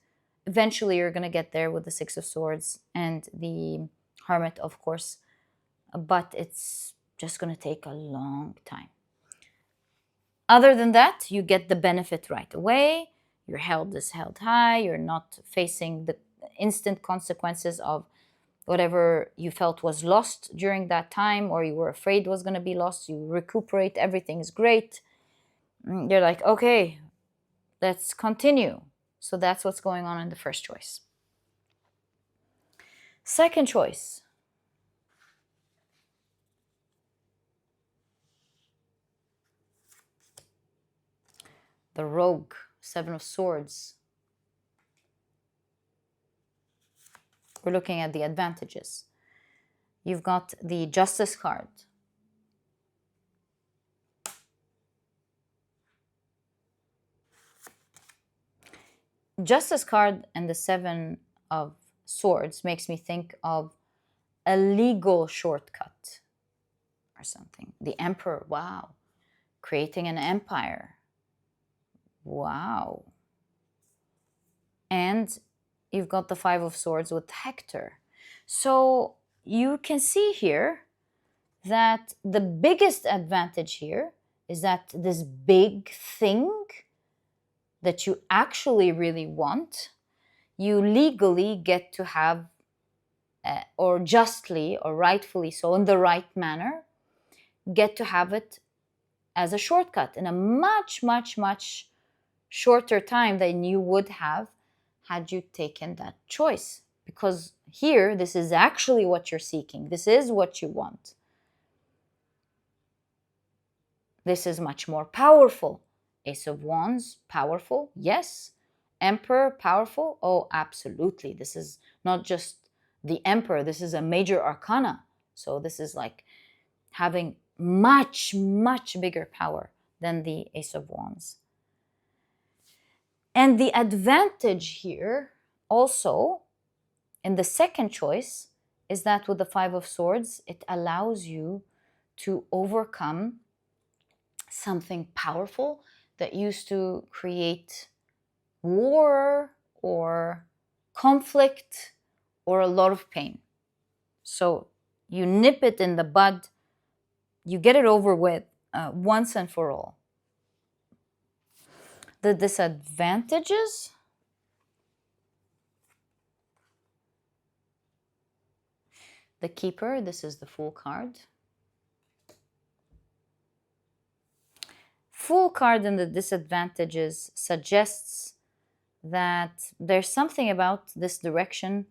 Eventually, you're going to get there with the Six of Swords and the Hermit, of course, but it's just going to take a long time. Other than that, you get the benefit right away. Your health is held high. You're not facing the instant consequences of whatever you felt was lost during that time or you were afraid was going to be lost. You recuperate. Everything's great. You're like, okay, let's continue. So that's what's going on in the first choice. Second choice. The Rogue, Seven of Swords. We're looking at the advantages. You've got the Justice card. Justice card and the Seven of Swords makes me think of a legal shortcut or something. The Emperor, wow. Creating an empire. Wow. And you've got the Five of Swords with Hector. So you can see here that the biggest advantage here is that this big thing that you actually really want, you legally get to have, or justly or rightfully so, in the right manner, get to have it as a shortcut in a much, much, much shorter time than you would have had you taken that choice. Because here, this is actually what you're seeking. This is what you want. This is much more powerful. Ace of Wands, powerful, yes. Emperor, powerful, oh, absolutely. This is not just the Emperor, this is a major arcana. So this is like having much, much bigger power than the Ace of Wands. And the advantage here also in the second choice is that with the Five of Swords, it allows you to overcome something powerful that used to create war or conflict or a lot of pain. So you nip it in the bud, you get it over with once and for all. The disadvantages, the Keeper, this is the Fool card. Fool card in the disadvantages suggests that there's something about this direction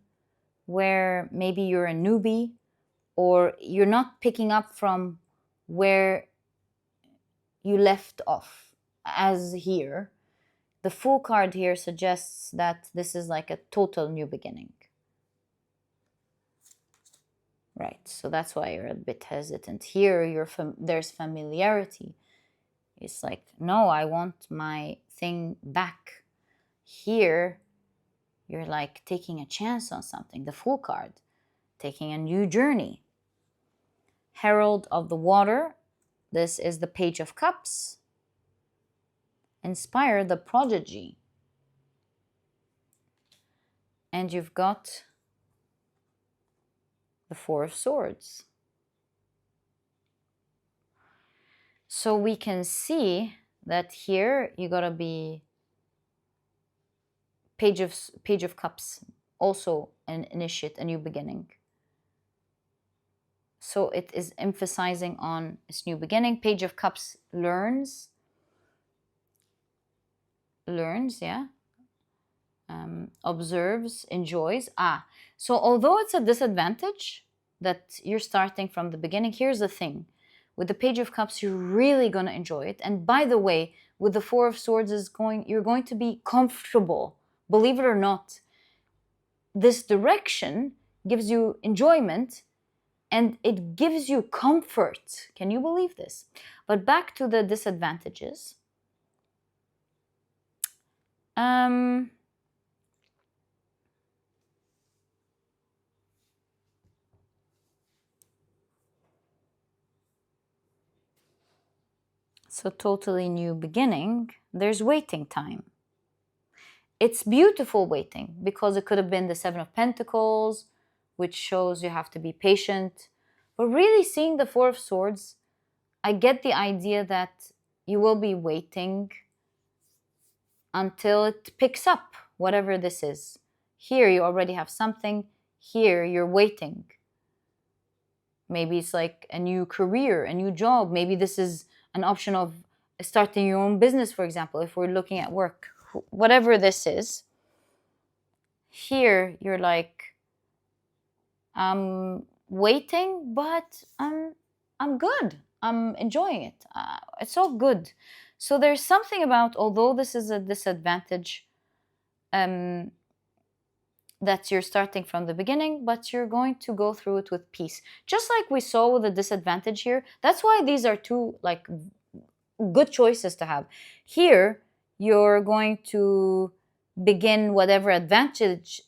where maybe you're a newbie or you're not picking up from where you left off. As here, the Fool card here suggests that this is like a total new beginning. Right, so that's why you're a bit hesitant. Here, there's familiarity. It's like, no, I want my thing back. Here, you're like taking a chance on something. The Fool card, taking a new journey. Herald of the Water, this is the Page of Cups. Inspire the Prodigy. And you've got the Four of Swords. So we can see that here you gotta be Page of Cups, also an initiate, a new beginning. So it is emphasizing on this new beginning. Page of Cups learns, yeah. Observes, enjoys. So although it's a disadvantage that you're starting from the beginning, here's the thing. With the Page of Cups, you're really going to enjoy it. And by the way, with the Four of Swords, you're going to be comfortable. Believe it or not, this direction gives you enjoyment and it gives you comfort. Can you believe this? But back to the disadvantages. So totally new beginning, there's waiting time. It's beautiful waiting because it could have been the Seven of Pentacles, which shows you have to be patient. But really seeing the Four of Swords, I get the idea that you will be waiting until it picks up, whatever this is. Here you already have something, here you're waiting. Maybe it's like a new career, a new job. Maybe this is an option of starting your own business, for example, if we're looking at work. Whatever this is, here you're like, I'm waiting, but I'm good. I'm enjoying it. It's all good. So there's something about, although this is a disadvantage, that you're starting from the beginning, but you're going to go through it with peace. Just like we saw with the disadvantage here. That's why these are two like good choices to have. Here, you're going to begin whatever advantage,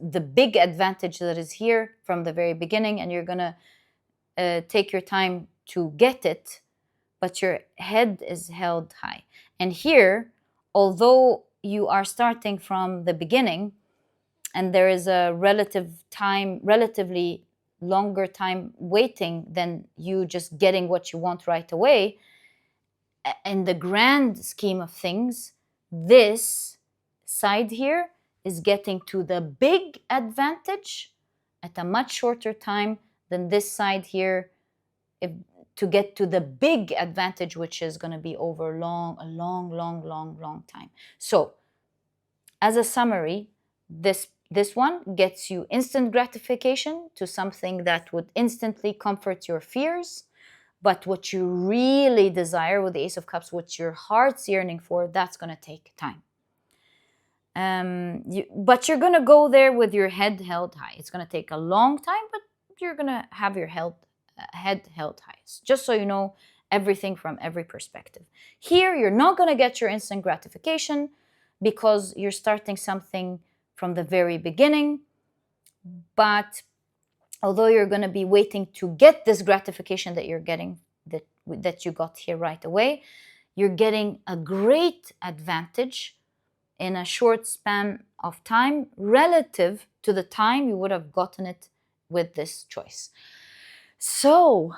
the big advantage that is here from the very beginning, and you're going to take your time to get it, but your head is held high. And here, although you are starting from the beginning, and there is a relatively longer time waiting than you just getting what you want right away, in the grand scheme of things, this side here is getting to the big advantage at a much shorter time than this side here. to get to the big advantage, which is going to be over a long time. So as a summary, this one gets you instant gratification to something that would instantly comfort your fears. But what you really desire with the Ace of Cups, what your heart's yearning for, that's going to take time. But you're going to go there with your head held high. It's going to take a long time, but you're going to have your head held high. Just so you know everything from every perspective. Here, you're not going to get your instant gratification because you're starting something from the very beginning. But although you're going to be waiting to get this gratification that you're getting, that you got here right away, you're getting a great advantage in a short span of time relative to the time you would have gotten it with this choice. So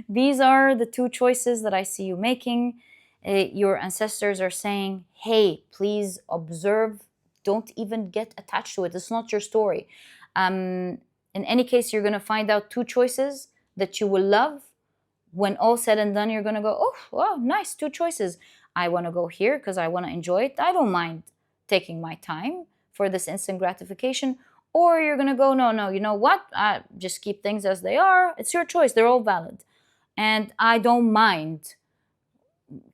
these are the two choices that I see you making. Your ancestors are saying, hey, please observe. Don't even get attached to it. It's not your story. In any case, you're going to find out two choices that you will love. When all said and done, you're going to go, oh, wow, nice, two choices. I want to go here because I want to enjoy it. I don't mind taking my time for this instant gratification. Or you're going to go, no, you know what? Just keep things as they are. It's your choice. They're all valid. And I don't mind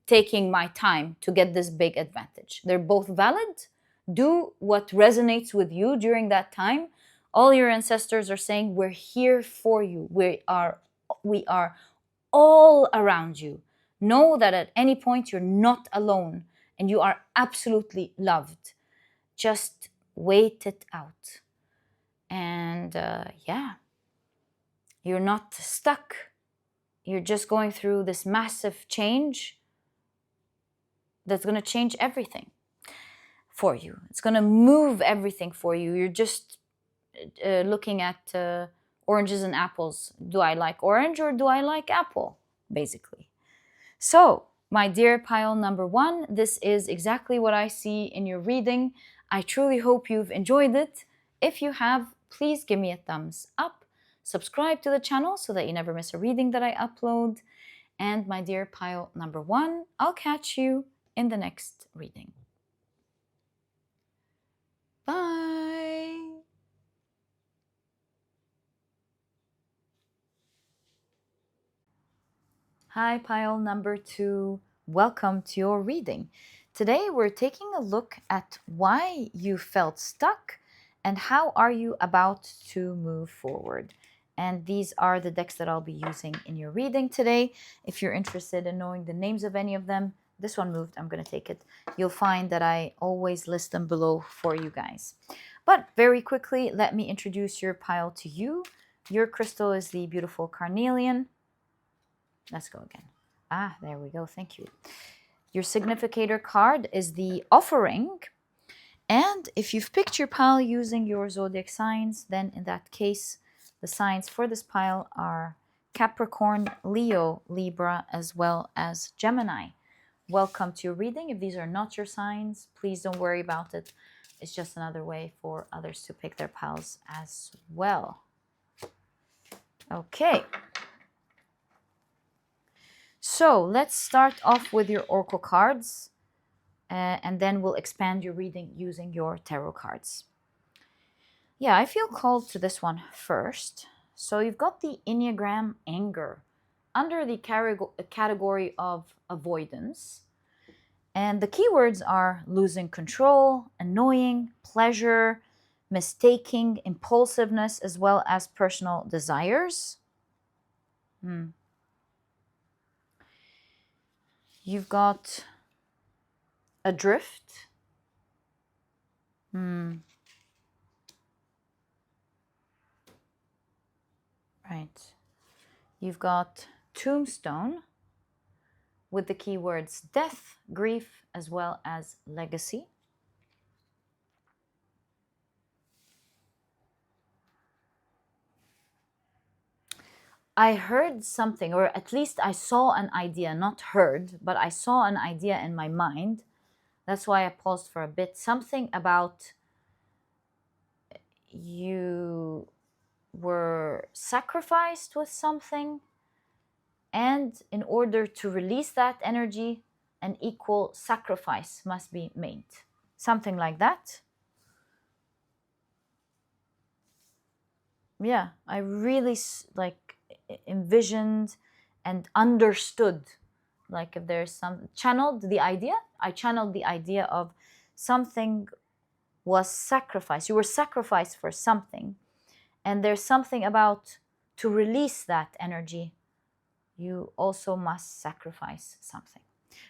taking my time to get this big advantage. They're both valid. Do what resonates with you during that time. All your ancestors are saying, we're here for you. We are all around you. Know that at any point you're not alone and you are absolutely loved. Just wait it out. And yeah, you're not stuck. You're just going through this massive change that's going to change everything for you. It's going to move everything for you. You're just looking at oranges and apples. Do I like orange or do I like apple? Basically. So, my dear pile number one, this is exactly what I see in your reading. I truly hope you've enjoyed it. If you have, please give me a thumbs up. Subscribe to the channel so that you never miss a reading that I upload. And my dear pile number one, I'll catch you in the next reading. Bye! Hi, pile number two. Welcome to your reading. Today we're taking a look at why you felt stuck and how are you about to move forward. And these are the decks that I'll be using in your reading today. If you're interested in knowing the names of any of them, this one moved, I'm going to take it. You'll find that I always list them below for you guys. But very quickly, let me introduce your pile to you. Your crystal is the beautiful Carnelian. Let's go again. There we go. Thank you. Your significator card is the Offering. And if you've picked your pile using your zodiac signs, then in that case, the signs for this pile are Capricorn, Leo, Libra, as well as Gemini. Welcome to your reading. If these are not your signs, please don't worry about it. It's just another way for others to pick their piles as well. Okay. So let's start off with your oracle cards, and then we'll expand your reading using your tarot cards. Yeah, I feel called to this one first. So you've got the Enneagram Anger under the category of avoidance. And the keywords are losing control, annoying, pleasure, mistaking, impulsiveness, as well as personal desires. You've got adrift. Right. You've got tombstone with the keywords death, grief, as well as legacy. I heard something, or at least I saw an idea, not heard, but I saw an idea in my mind. That's why I paused for a bit. Something about you were sacrificed with something. And in order to release that energy, an equal sacrifice must be made. Something like that. Yeah, I really like envisioned and understood, like if there's some channeled the idea, I channeled the idea of something was sacrificed. You were sacrificed for something, and there's something about to release that energy, you also must sacrifice something.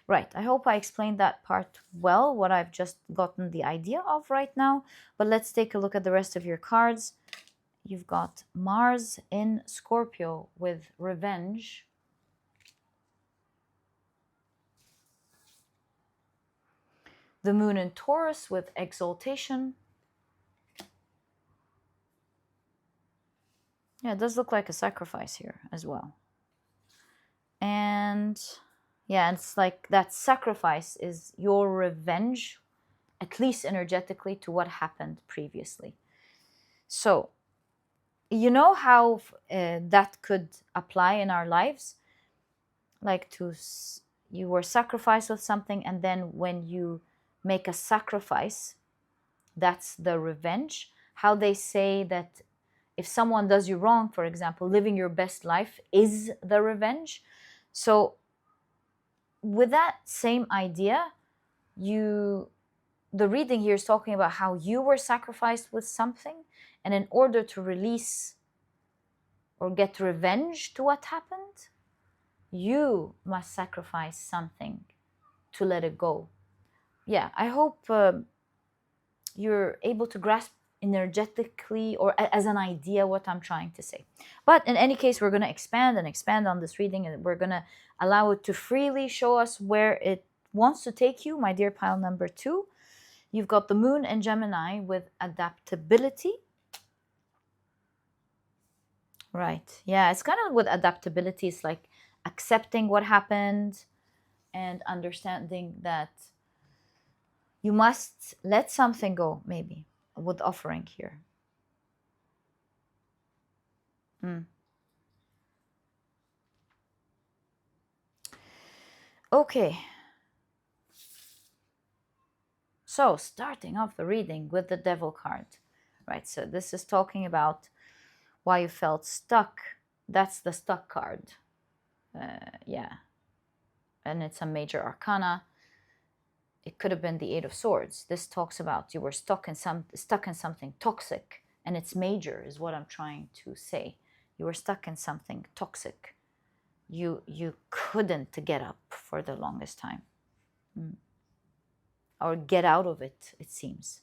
Right, I hope I explained that part well, what I've just gotten the idea of right now. But let's take a look at the rest of your cards. You've got Mars in Scorpio with revenge. The Moon in Taurus with exaltation. Yeah, it does look like a sacrifice here as well. And yeah, it's like that sacrifice is your revenge, at least energetically, to what happened previously. So, you know how that could apply in our lives? Like you were sacrificed with something, and then when you make a sacrifice, that's the revenge. How they say that if someone does you wrong, for example, living your best life is the revenge. So with that same idea, the reading here is talking about how you were sacrificed with something, and in order to release or get revenge to what happened, you must sacrifice something to let it go. Yeah, I hope you're able to grasp energetically or as an idea what I'm trying to say. But in any case, we're going to expand and expand on this reading, and we're going to allow it to freely show us where it wants to take you, my dear pile number 2. You've got the Moon in Gemini with adaptability. Right. Yeah, it's kind of with adaptability, it's like accepting what happened and understanding that you must let something go, maybe, with offering here. Okay. So, starting off the reading with the Devil card. Right, so this is talking about why you felt stuck. That's the stuck card. Yeah. And it's a major arcana. It could have been the Eight of Swords. This talks about you were stuck in something toxic, and it's major is what I'm trying to say. You were stuck in something toxic. You couldn't get up for the longest time. Or get out of it, it seems.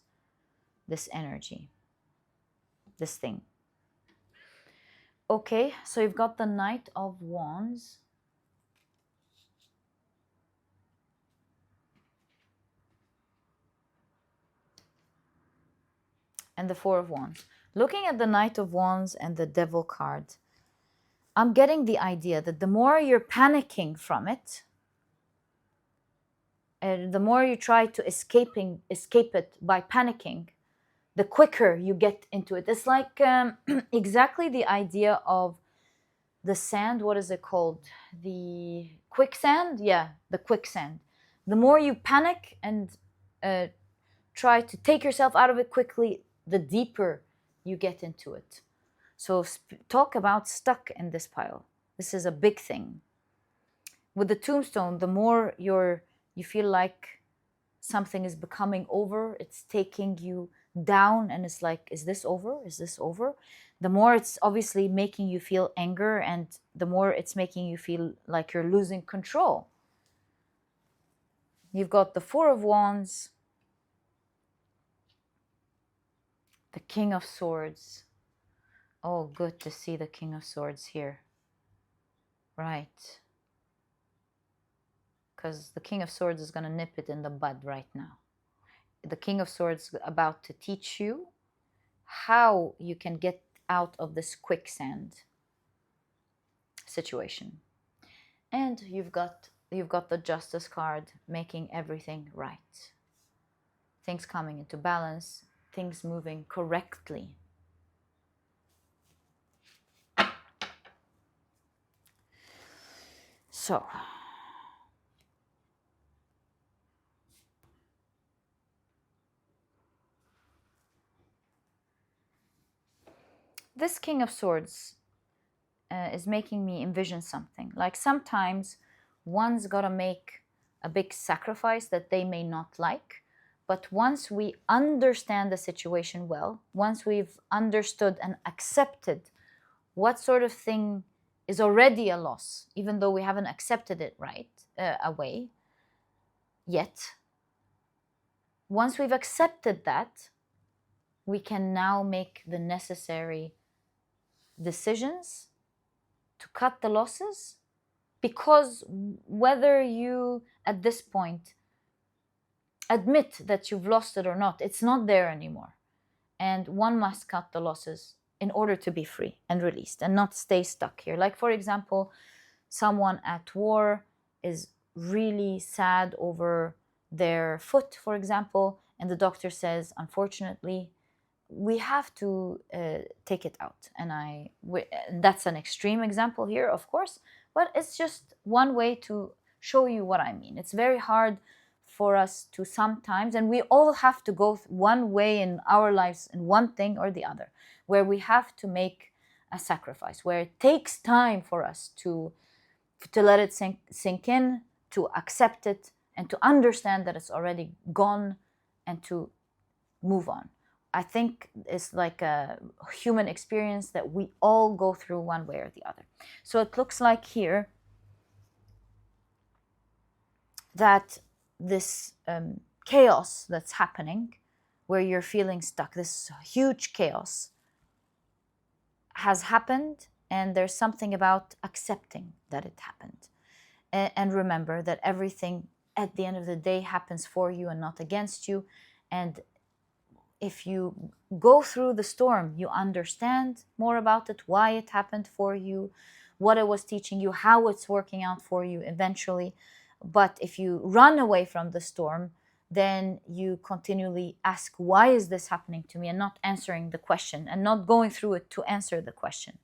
This energy. This thing. Okay, so you've got the Knight of Wands. And the Four of Wands. Looking at the Knight of Wands and the Devil card, I'm getting the idea that the more you're panicking from it, the more you try to escape it by panicking, the quicker you get into it. It's like exactly the idea of the sand. What is it called? The quicksand? Yeah, the quicksand. The more you panic and try to take yourself out of it quickly, the deeper you get into it. So talk about stuck in this pile. This is a big thing. With the tombstone, the more you feel like something is becoming over, it's taking you down, and it's like, is this over? Is this over? The more it's obviously making you feel anger, and the more it's making you feel like you're losing control. You've got the Four of Wands, the King of Swords. Oh, good to see the King of Swords here. Right. Because the King of Swords is going to nip it in the bud right now. The King of Swords is about to teach you how you can get out of this quicksand situation. And you've got the Justice card, making everything right. Things coming into balance, things moving correctly. So, this King of Swords is making me envision something. Like sometimes one's got to make a big sacrifice that they may not like. But once we understand the situation well, once we've understood and accepted what sort of thing is already a loss, even though we haven't accepted it away yet, once we've accepted that, we can now make the necessary decisions to cut the losses, because whether you at this point admit that you've lost it or not, it's not there anymore. And one must cut the losses in order to be free and released and not stay stuck here. Like, for example, someone at war is really sad over their foot, for example, and the doctor says, unfortunately, we have to take it out. And that's an extreme example here, of course, but it's just one way to show you what I mean. It's very hard for us to sometimes, and we all have to go one way in our lives in one thing or the other, where we have to make a sacrifice, where it takes time for us to let it sink in, to accept it, and to understand that it's already gone, and to move on. I think it's like a human experience that we all go through one way or the other. So it looks like here that this chaos that's happening, where you're feeling stuck, this huge chaos has happened, and there's something about accepting that it happened. And remember that everything at the end of the day happens for you and not against you. And if you go through the storm, you understand more about it, why it happened for you, what it was teaching you, how it's working out for you eventually. But if you run away from the storm, then you continually ask, why is this happening to me? And not answering the question, and not going through it to answer the question.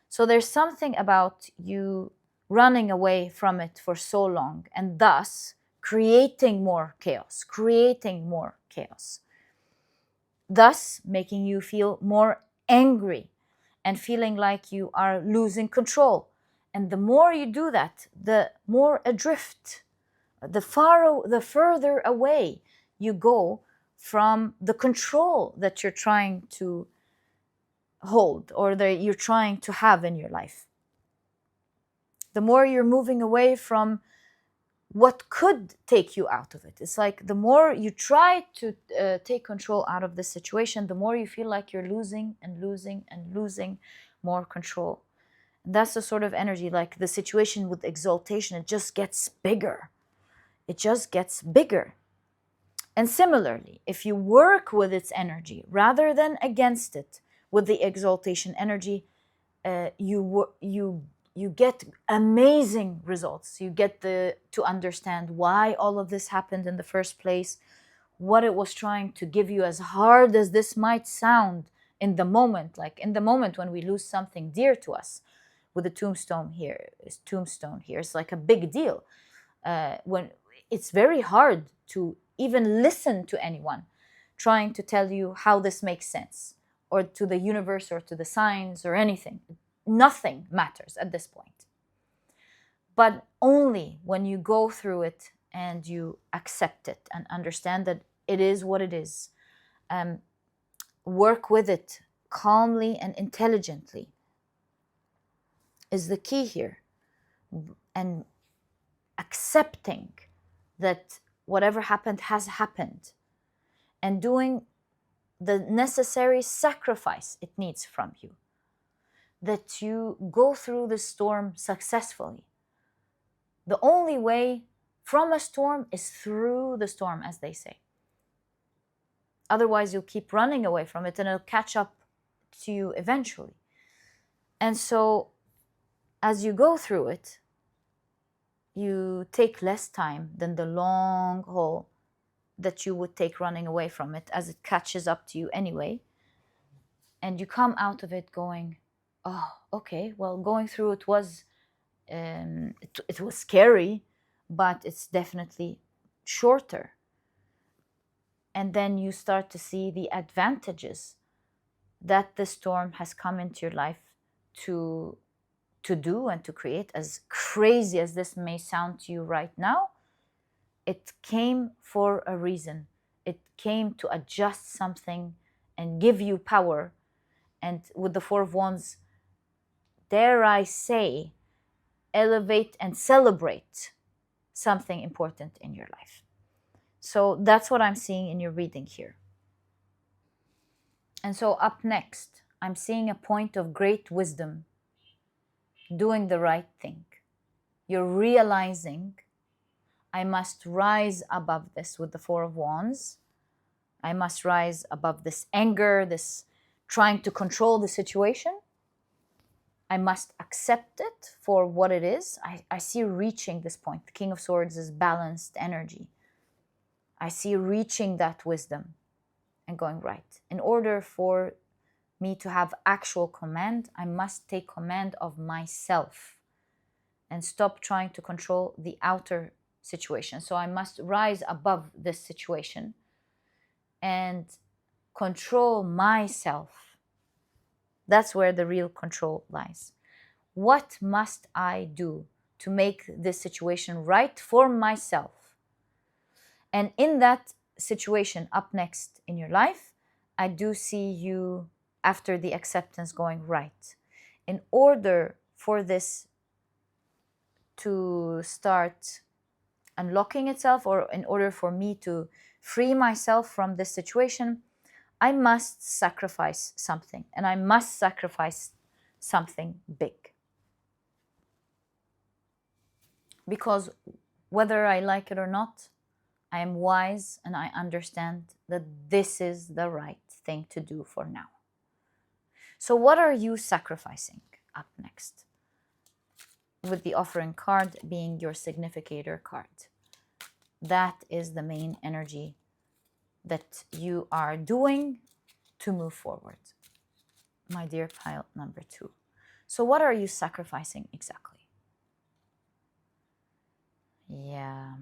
So there's something about you running away from it for so long, and thus creating more chaos, thus making you feel more angry and feeling like you are losing control. And the more you do that, the more adrift, the further away you go from the control that you're trying to hold, or that you're trying to have in your life. The more you're moving away from what could take you out of it. It's like the more you try to take control out of this situation, the more you feel like you're losing more control. And that's the sort of energy, like the situation with exaltation, it just gets bigger. And similarly, if you work with its energy rather than against it, with the exaltation energy, you get amazing results. You get to understand why all of this happened in the first place, what it was trying to give you, as hard as this might sound in the moment. Like in the moment when we lose something dear to us, with the tombstone here, it's like a big deal. When it's very hard to even listen to anyone trying to tell you how this makes sense, or to the universe, or to the signs, or anything. Nothing matters at this point. But only when you go through it and you accept it and understand that it is what it is, work with it calmly and intelligently is the key here. And accepting that whatever happened has happened, and doing the necessary sacrifice it needs from you, that you go through the storm successfully. The only way from a storm is through the storm, as they say. Otherwise, you'll keep running away from it, and it'll catch up to you eventually. And so, as you go through it, you take less time than the long haul that you would take running away from it, as it catches up to you anyway. And you come out of it going, oh, okay, well, going through it was it was scary, but it's definitely shorter. And then you start to see the advantages that the storm has come into your life to do and to create. As crazy as this may sound to you right now, it came for a reason. It came to adjust something and give you power. And with the Four of Wands, dare I say, elevate and celebrate something important in your life. So that's what I'm seeing in your reading here. And so up next, I'm seeing a point of great wisdom, doing the right thing. You're realizing, I must rise above this with the Four of Wands. I must rise above this anger, this trying to control the situation. I must accept it for what it is. I see reaching this point. The King of Swords is balanced energy. I see reaching that wisdom and going, right. In order for me to have actual command, I must take command of myself and stop trying to control the outer situation. So I must rise above this situation and control myself. That's where the real control lies. What must I do to make this situation right for myself? And in that situation up next in your life, I do see you, after the acceptance, going, right. In order for this to start unlocking itself, or in order for me to free myself from this situation, I must sacrifice something, and I must sacrifice something big. Because whether I like it or not, I am wise and I understand that this is the right thing to do for now. So what are you sacrificing up next? With the offering card being your significator card. That is the main energy that you are doing to move forward, my dear pile number 2. So what are you sacrificing exactly? Yeah.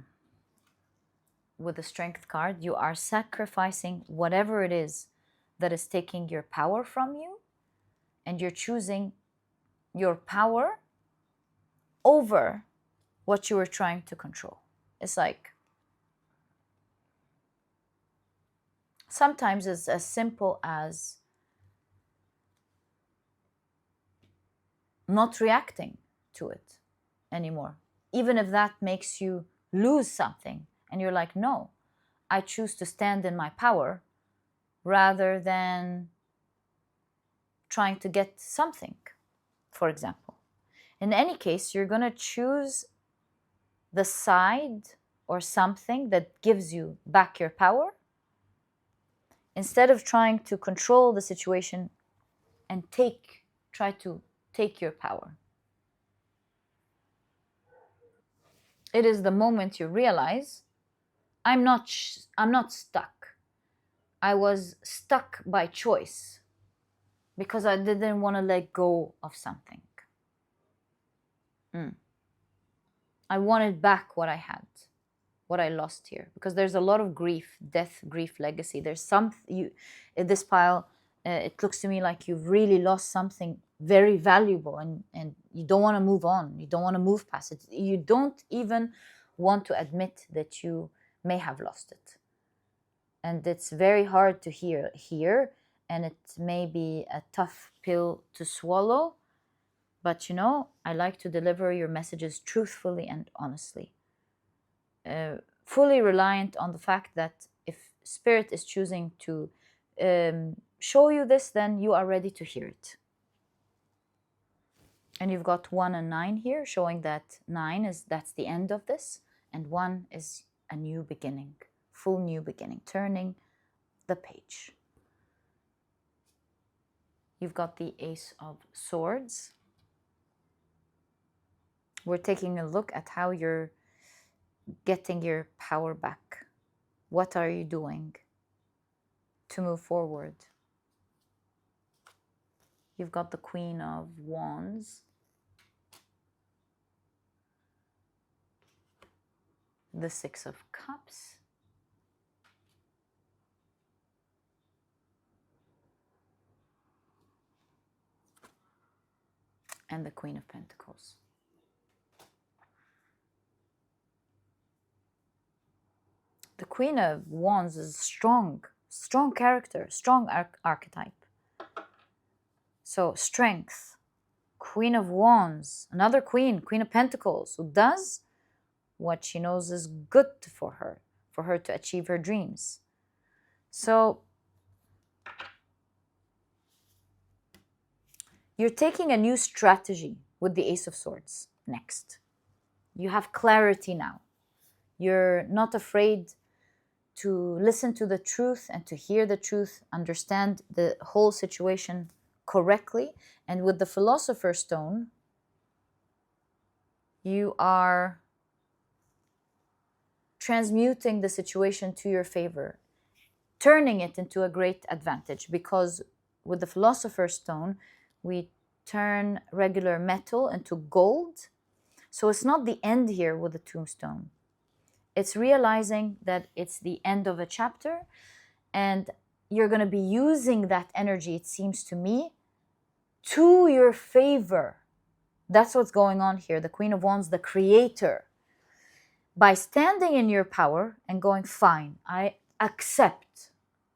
With the Strength card, you are sacrificing whatever it is that is taking your power from you, and you're choosing your power over what you were trying to control. It's like, sometimes it's as simple as not reacting to it anymore, even if that makes you lose something. And you're like, no, I choose to stand in my power rather than trying to get something, for example. In any case, you're going to choose the side or something that gives you back your power, instead of trying to control the situation and try to take your power. It is the moment you realize, I'm not stuck. I was stuck by choice because I didn't want to let go of something. I wanted back what I had, what I lost here, because there's a lot of grief, death, grief, legacy. There's in this pile, it looks to me like you've really lost something very valuable, and you don't want to move on. You don't want to move past it. You don't even want to admit that you may have lost it. And it's very hard to hear, and it may be a tough pill to swallow. But I like to deliver your messages truthfully and honestly. Fully reliant on the fact that if Spirit is choosing to show you this, then you are ready to hear it. And you've got 1 and 9 here, showing that 9 that's the end of this, and 1 is a new beginning, full new beginning, turning the page. You've got the Ace of Swords. We're taking a look at how you're getting your power back. What are you doing to move forward? You've got the Queen of Wands. the Six of Cups, and the Queen of Pentacles. The Queen of Wands is strong character, strong archetype. So strength, Queen of Wands, another queen, Queen of Pentacles, who does what she knows is good for her to achieve her dreams. So you're taking a new strategy with the Ace of Swords next. You have clarity now. You're not afraid to listen to the truth and to hear the truth, understand the whole situation correctly. And with the Philosopher's Stone, you are transmuting the situation to your favor, turning it into a great advantage, because with the Philosopher's Stone, we turn regular metal into gold. So it's not the end here with the Tombstone. It's realizing that it's the end of a chapter, and you're going to be using that energy, it seems to me, to your favor. That's what's going on here. The Queen of Wands, the creator. By standing in your power and going, fine, I accept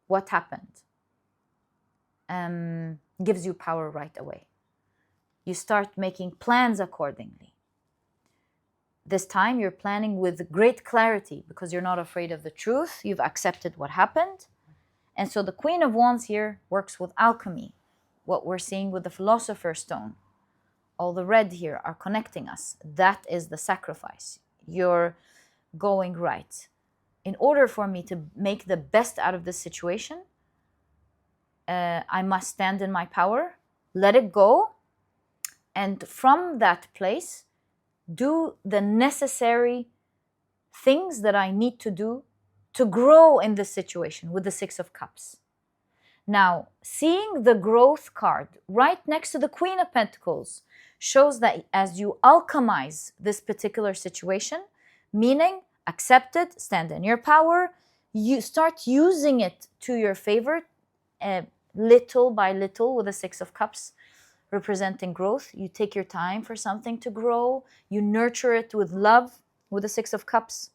what happened, gives you power right away. You start making plans accordingly. This time you're planning with great clarity because you're not afraid of the truth. You've accepted what happened. And so the Queen of Wands here works with alchemy. What we're seeing with the Philosopher's Stone. All the red here are connecting us. That is the sacrifice. You're going, right, in order for me to make the best out of this situation, I must stand in my power, let it go, and from that place, do the necessary things that I need to do to grow in this situation with the Six of Cups. Now, seeing the growth card right next to the Queen of Pentacles shows that as you alchemize this particular situation, meaning accept it, stand in your power, you start using it to your favor, little by little, with the Six of Cups representing growth. You take your time for something to grow. You nurture it with love with the Six of Cups.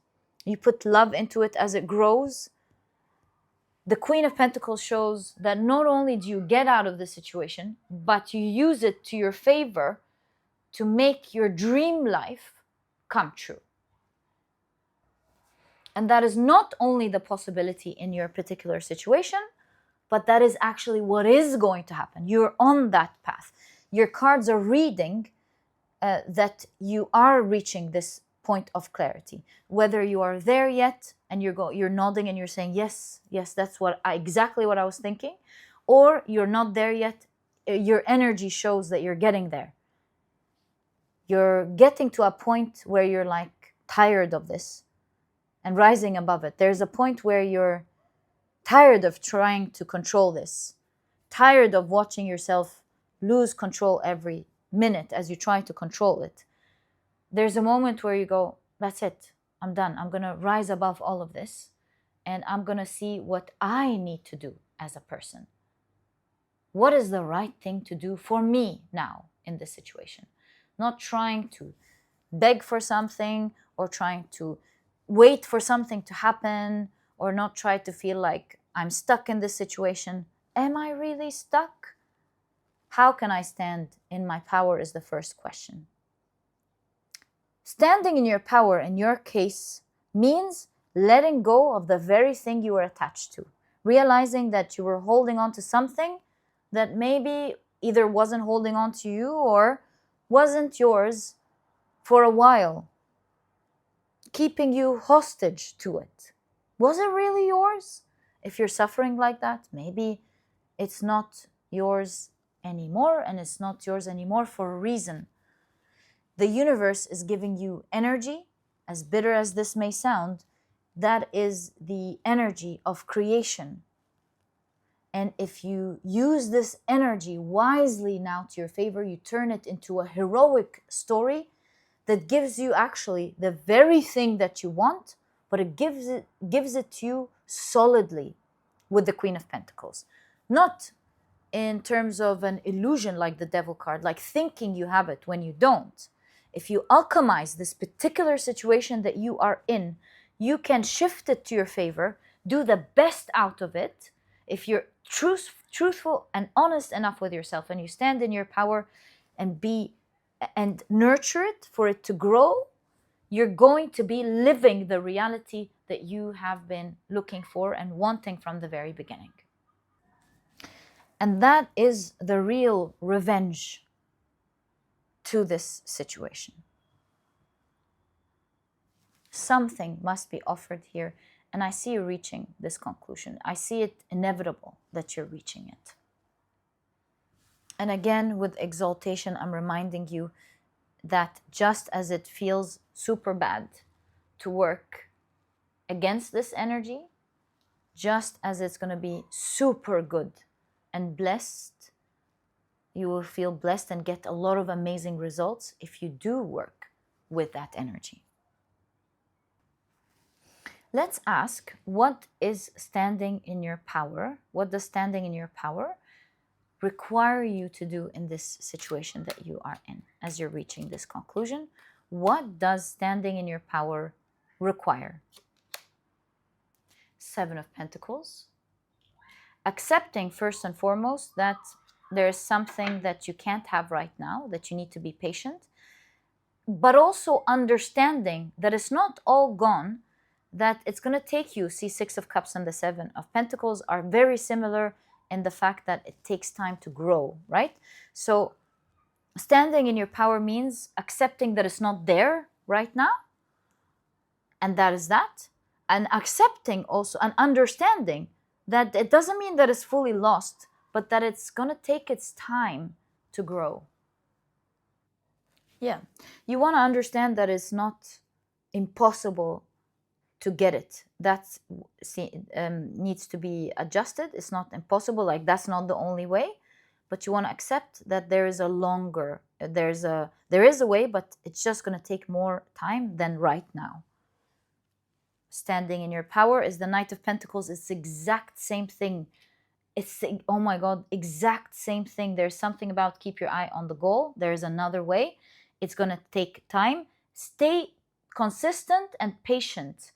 You put love into it as it grows. The Queen of Pentacles shows that not only do you get out of the situation, but you use it to your favor to make your dream life come true. And that is not only the possibility in your particular situation, but that is actually what is going to happen. You're on that path. Your cards are reading that you are reaching this point of clarity. Whether you are there yet and you're nodding and you're saying, yes, that's exactly what I was thinking, or you're not there yet, your energy shows that you're getting there. You're getting to a point where you're like tired of this and rising above it. There's a point where you're tired of trying to control this, tired of watching yourself lose control every minute as you try to control it. There's a moment where you go, that's it, I'm done. I'm going to rise above all of this, and I'm going to see what I need to do as a person. What is the right thing to do for me now in this situation? Not trying to beg for something or trying to wait for something to happen, or not try to feel like I'm stuck in this situation. Am I really stuck? How can I stand in my power is the first question. Standing in your power in your case means letting go of the very thing you were attached to, realizing that you were holding on to something that maybe either wasn't holding on to you or wasn't yours for a while, keeping you hostage to it. Was it really yours? If you're suffering like that, maybe it's not yours anymore, and it's not yours anymore for a reason. The universe is giving you energy, as bitter as this may sound. That is the energy of creation. And if you use this energy wisely now to your favor, you turn it into a heroic story that gives you actually the very thing that you want, but it gives it to you solidly with the Queen of Pentacles. Not in terms of an illusion like the Devil card, like thinking you have it when you don't. If you alchemize this particular situation that you are in, you can shift it to your favor, do the best out of it. If you're truthful and honest enough with yourself, and you stand in your power and nurture it for it to grow, you're going to be living the reality that you have been looking for and wanting from the very beginning. And that is the real revenge to this situation. Something must be offered here, and I see you reaching this conclusion. I see it inevitable that you're reaching it. And again, with exaltation, I'm reminding you that just as it feels super bad to work against this energy, just as it's going to be super good and blessed, you will feel blessed and get a lot of amazing results if you do work with that energy. Let's ask, what is standing in your power? What does standing in your power require you to do in this situation that you are in as you're reaching this conclusion? What does standing in your power require? Seven of Pentacles. Accepting first and foremost that there is something that you can't have right now, that you need to be patient, but also understanding that it's not all gone, that it's going to take you. See, Six of Cups and the Seven of Pentacles are very similar in the fact that it takes time to grow, right? So standing in your power means accepting that it's not there right now, and that is that, and accepting also and understanding that it doesn't mean that it's fully lost, but that it's going to take its time to grow. Yeah, you want to understand that it's not impossible to get it. That needs to be adjusted. It's not impossible, like that's not the only way, but you want to accept that there is a way, but it's just going to take more time than right now. Standing in your power is the Knight of Pentacles. It's the exact same thing. It's, oh my God, exact same thing. There's something about keep your eye on the goal. There's another way. It's going to take time. Stay consistent and patient.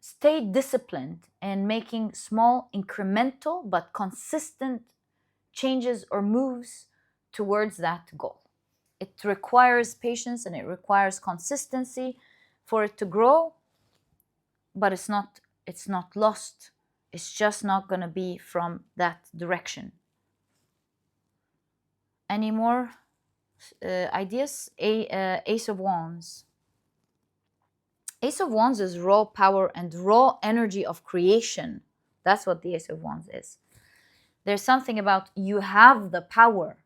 Stay disciplined and making small, incremental, but consistent changes or moves towards that goal. It requires patience and it requires consistency for it to grow, but it's not lost. It's just not going to be from that direction. Any more ideas? Ace of Wands. Ace of Wands is raw power and raw energy of creation. That's what the Ace of Wands is. There's something about you have the power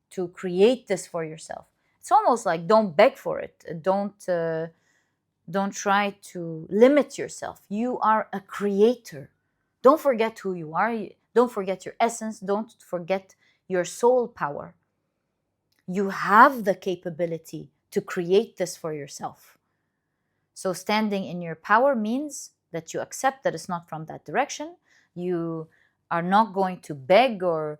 to create this for yourself. It's almost like don't beg for it. Don't try to limit yourself. You are a creator. Don't forget who you are. Don't forget your essence. Don't forget your soul power. You have the capability to create this for yourself. So standing in your power means that you accept that it's not from that direction. You are not going to beg or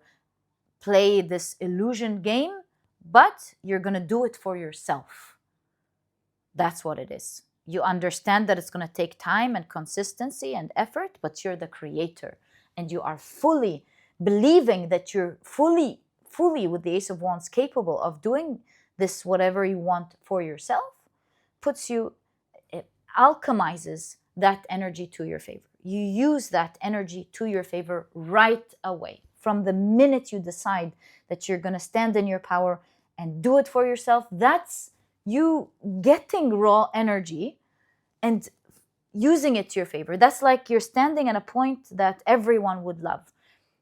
play this illusion game, but you're going to do it for yourself. That's what it is. You understand that it's going to take time and consistency and effort, but you're the creator. And you are fully believing that you're fully with the Ace of Wands capable of doing this, whatever you want for yourself, it alchemizes that energy to your favor. You use that energy to your favor right away. From the minute you decide that you're going to stand in your power and do it for yourself, that's you getting raw energy and using it to your favor. That's like you're standing at a point that everyone would love.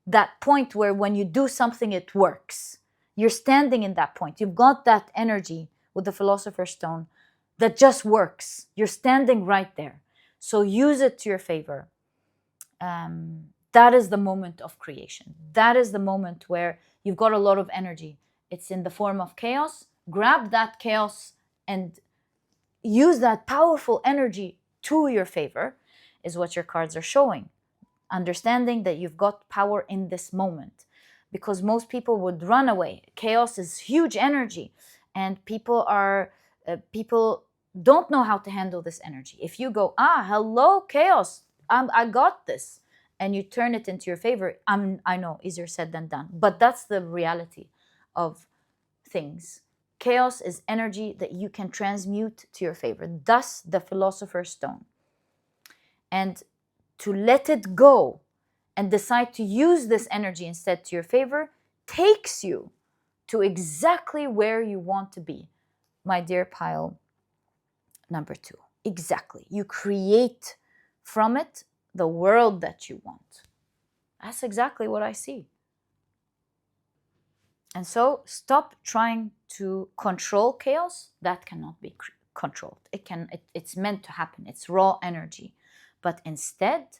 That point where when you do something, it works. You're standing in that point. You've got that energy with the Philosopher's Stone that just works. You're standing right there. So use it to your favor. That is the moment of creation. That is the moment where you've got a lot of energy it's in the form of chaos. Grab that chaos and use that powerful energy to your favor, is what your cards are showing. Understanding that you've got power in this moment, because most people would run away. Chaos is huge energy, and people don't know how to handle this energy. If you go, hello chaos, I got this, and you turn it into your favor, I know, easier said than done, but that's the reality of things. Chaos is energy that you can transmute to your favor, thus the Philosopher's Stone. And to let it go and decide to use this energy instead to your favor takes you to exactly where you want to be, my dear pile number 2. Exactly. You create from it the world that you want. That's exactly what I see. And so stop trying to control chaos. That cannot be controlled. It's meant to happen. It's raw energy. But instead,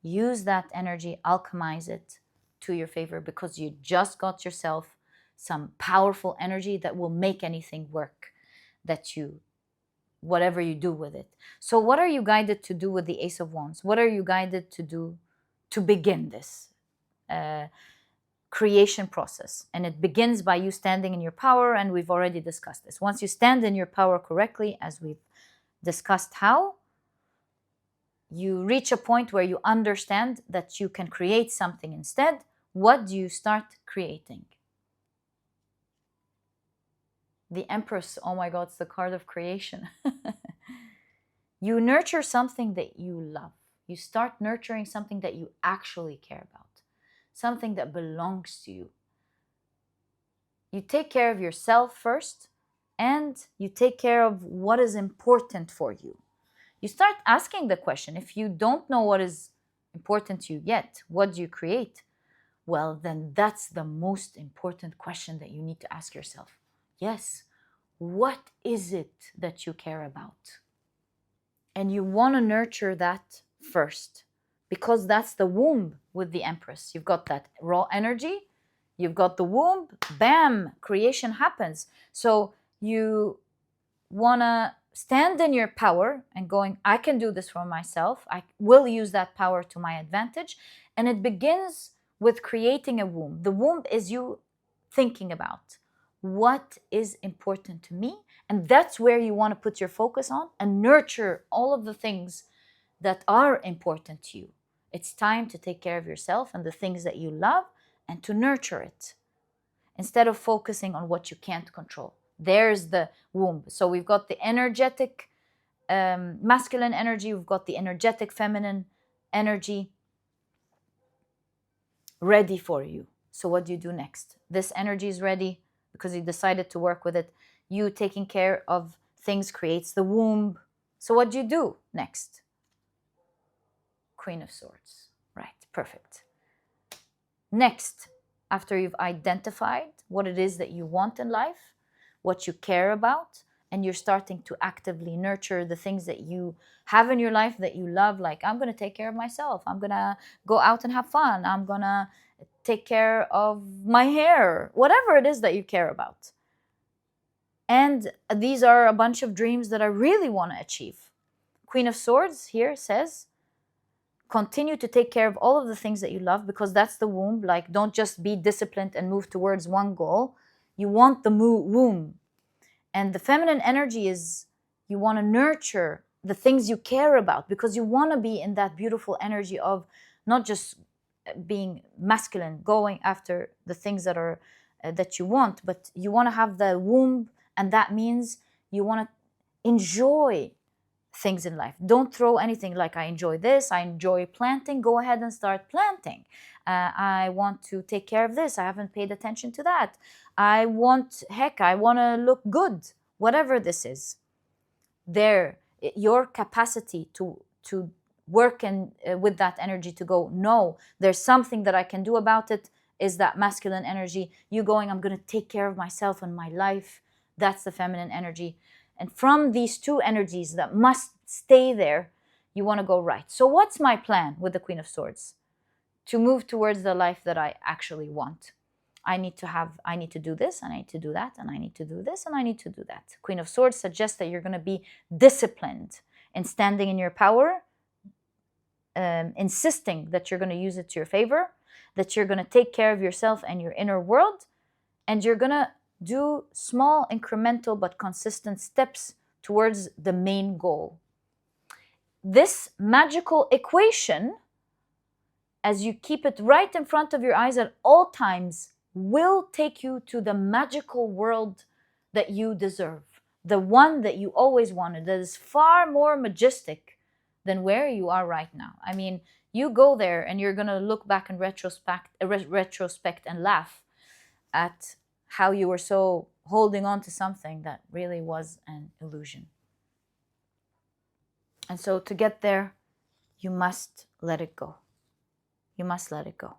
use that energy, alchemize it to your favor, because you just got yourself some powerful energy that will make anything work, whatever you do with it. So what are you guided to do with the Ace of Wands? What are you guided to do to begin this creation process? And it begins by you standing in your power, and we've already discussed this. Once you stand in your power correctly, as we've discussed how, you reach a point where you understand that you can create something instead. What do you start creating? The Empress. Oh my God, it's the card of creation. You nurture something that you love. You start nurturing something that you actually care about, something that belongs to you. You take care of yourself first, and you take care of what is important for you. You start asking the question, if you don't know what is important to you yet, what do you create? Well, then that's the most important question that you need to ask yourself. Yes, what is it that you care about? And you want to nurture that first, because that's the womb with the Empress. You've got that raw energy, you've got the womb, bam, creation happens. So you want to stand in your power and going, I can do this for myself. I will use that power to my advantage. And it begins with creating a womb. The womb is you thinking about what is important to me. And that's where you want to put your focus on and nurture all of the things that are important to you. It's time to take care of yourself and the things that you love and to nurture it, instead of focusing on what you can't control. There's the womb. So we've got the energetic masculine energy, we've got the energetic feminine energy ready for you. So what do you do next? This energy is ready because you decided to work with it. You taking care of things creates the womb. So what do you do next? Queen of Swords. Right, perfect. Next, after you've identified what it is that you want in life, what you care about, and you're starting to actively nurture the things that you have in your life that you love, like I'm going to take care of myself, I'm going to go out and have fun, I'm going to take care of my hair, whatever it is that you care about. And these are a bunch of dreams that I really want to achieve. Queen of Swords here says, continue to take care of all of the things that you love, because that's the womb. Like, don't just be disciplined and move towards one goal. You want the womb. And the feminine energy is you want to nurture the things you care about, because you want to be in that beautiful energy of not just being masculine, going after the things that are that you want, but you want to have the womb, and that means you want to enjoy things in life. Don't throw anything like, I enjoy this, I enjoy planting, go ahead and start planting. I want to take care of this, I haven't paid attention to that. I want to look good, whatever this is. Your capacity to work and with that energy to go, no, there's something that I can do about it, is that masculine energy. You going, I'm going to take care of myself and my life. That's the feminine energy. And from these two energies that must stay there, you want to go, right, so what's my plan with the Queen of Swords? To move towards the life that I actually want. I need to do this, and I need to do that, and I need to do this, and I need to do that. Queen of Swords suggests that you're going to be disciplined in standing in your power, insisting that you're going to use it to your favor, that you're going to take care of yourself and your inner world, and you're going to do small, incremental, but consistent steps towards the main goal. This magical equation, as you keep it right in front of your eyes at all times, will take you to the magical world that you deserve, the one that you always wanted, that is far more majestic than where you are right now. I mean, you go there and you're going to look back in retrospect and laugh at how you were so holding on to something that really was an illusion. And so to get there, you must let it go. You must let it go.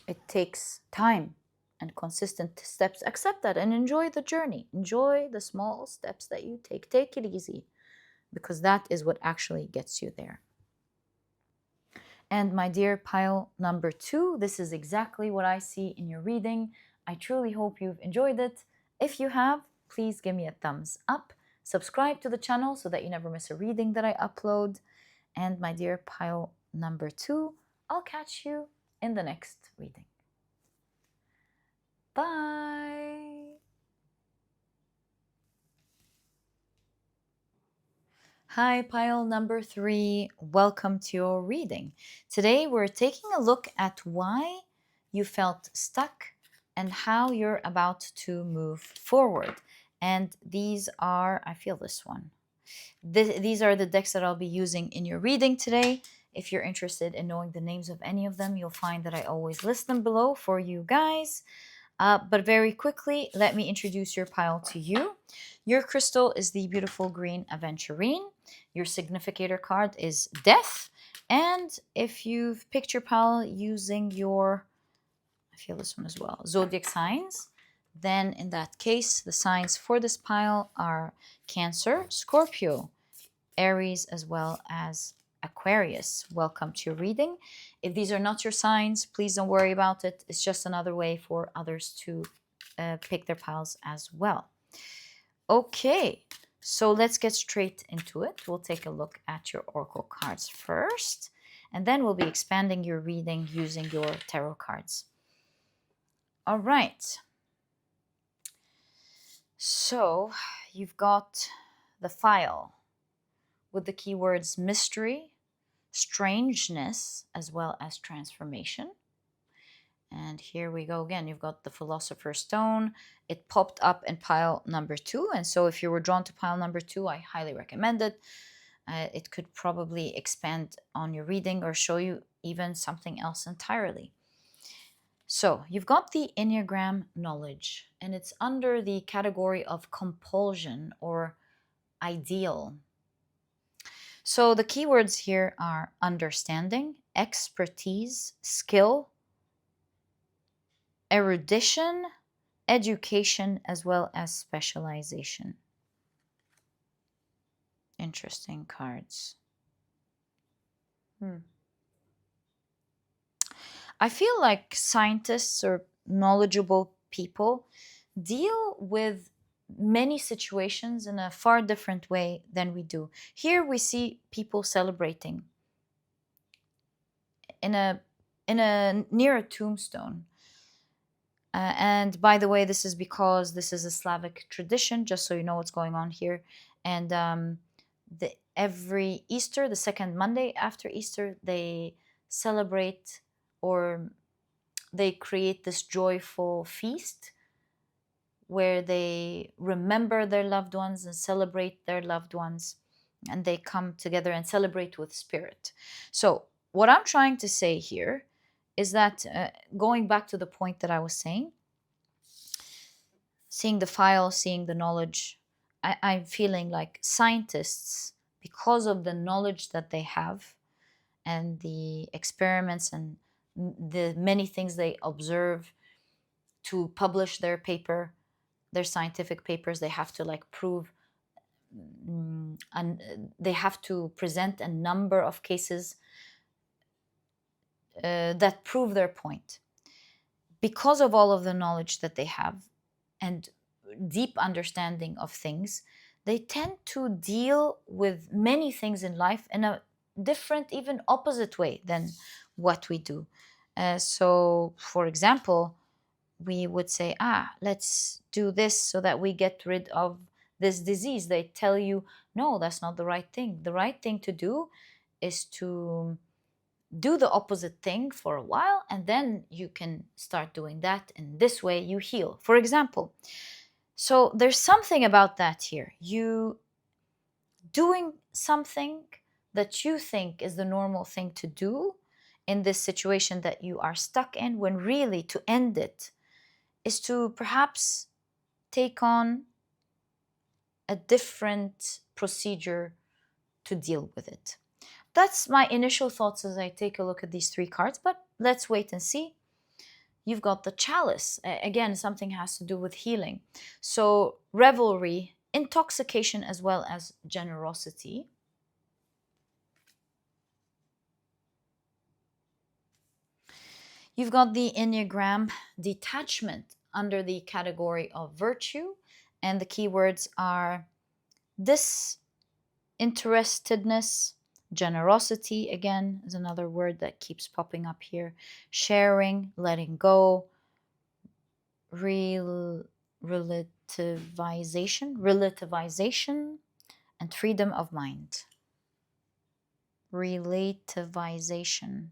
It takes time and consistent steps. Accept that and enjoy the journey. Enjoy the small steps that you take. Take it easy, because that is what actually gets you there. And my dear pile number 2, this is exactly what I see in your reading. I truly hope you've enjoyed it. If you have, please give me a thumbs up. Subscribe to the channel so that you never miss a reading that I upload. And my dear pile number 2, I'll catch you in the next reading. Bye. Hi, pile number 3. Welcome to your reading. Today we're taking a look at why you felt stuck and how you're about to move forward. And these are, I feel this one. These are the decks that I'll be using in your reading today. If you're interested in knowing the names of any of them, you'll find that I always list them below for you guys. But very quickly, let me introduce your pile to you. Your crystal is the beautiful green Aventurine. Your significator card is Death. And if you've picked your pile using your, I feel this one as well, zodiac signs, then in that case, the signs for this pile are Cancer, Scorpio, Aries, as well as Aquarius. Welcome to your reading. If these are not your signs, please don't worry about it. It's just another way for others to pick their piles as well. Okay, so let's get straight into it. We'll take a look at your oracle cards first, and then we'll be expanding your reading using your tarot cards. All right. So you've got the file with the keywords mystery, strangeness, as well as transformation. And here we go again. You've got the Philosopher's Stone. It popped up in pile number 2. And so if you were drawn to pile number 2, I highly recommend it. It could probably expand on your reading or show you even something else entirely. So you've got the Enneagram knowledge, and it's under the category of compulsion or ideal. So the keywords here are understanding, expertise, skill, erudition, education, as well as specialization. Interesting cards. I feel like scientists or knowledgeable people deal with many situations in a far different way than we do. Here we see people celebrating in a near a tombstone. And by the way, this is because this is a Slavic tradition, just so you know what's going on here. And every Easter, the second Monday after Easter, they celebrate, or they create this joyful feast where they remember their loved ones and celebrate their loved ones, and they come together and celebrate with spirit. So what I'm trying to say here is that, going back to the point that I was saying, seeing the file, seeing the knowledge, I'm feeling like scientists, because of the knowledge that they have and the experiments and the many things they observe to publish their paper, their scientific papers, they have to like prove, and they have to present a number of cases that prove their point. Because of all of the knowledge that they have and deep understanding of things, they tend to deal with many things in life in a different, even opposite way than what we do. So, for example, we would say, let's do this so that we get rid of this disease. They tell you, no, that's not the right thing. The right thing to do is to do the opposite thing for a while, and then you can start doing that, and this way you heal, for example. So there's something about that here. You doing something that you think is the normal thing to do in this situation that you are stuck in, when really to end it is to perhaps take on a different procedure to deal with it. That's my initial thoughts as I take a look at these three cards, but let's wait and see. You've got the chalice. Again, something has to do with healing. So revelry, intoxication, as well as generosity. You've got the Enneagram, detachment, under the category of virtue. And the keywords are disinterestedness, generosity, again, is another word that keeps popping up here. Sharing, letting go, relativization, and freedom of mind. Relativization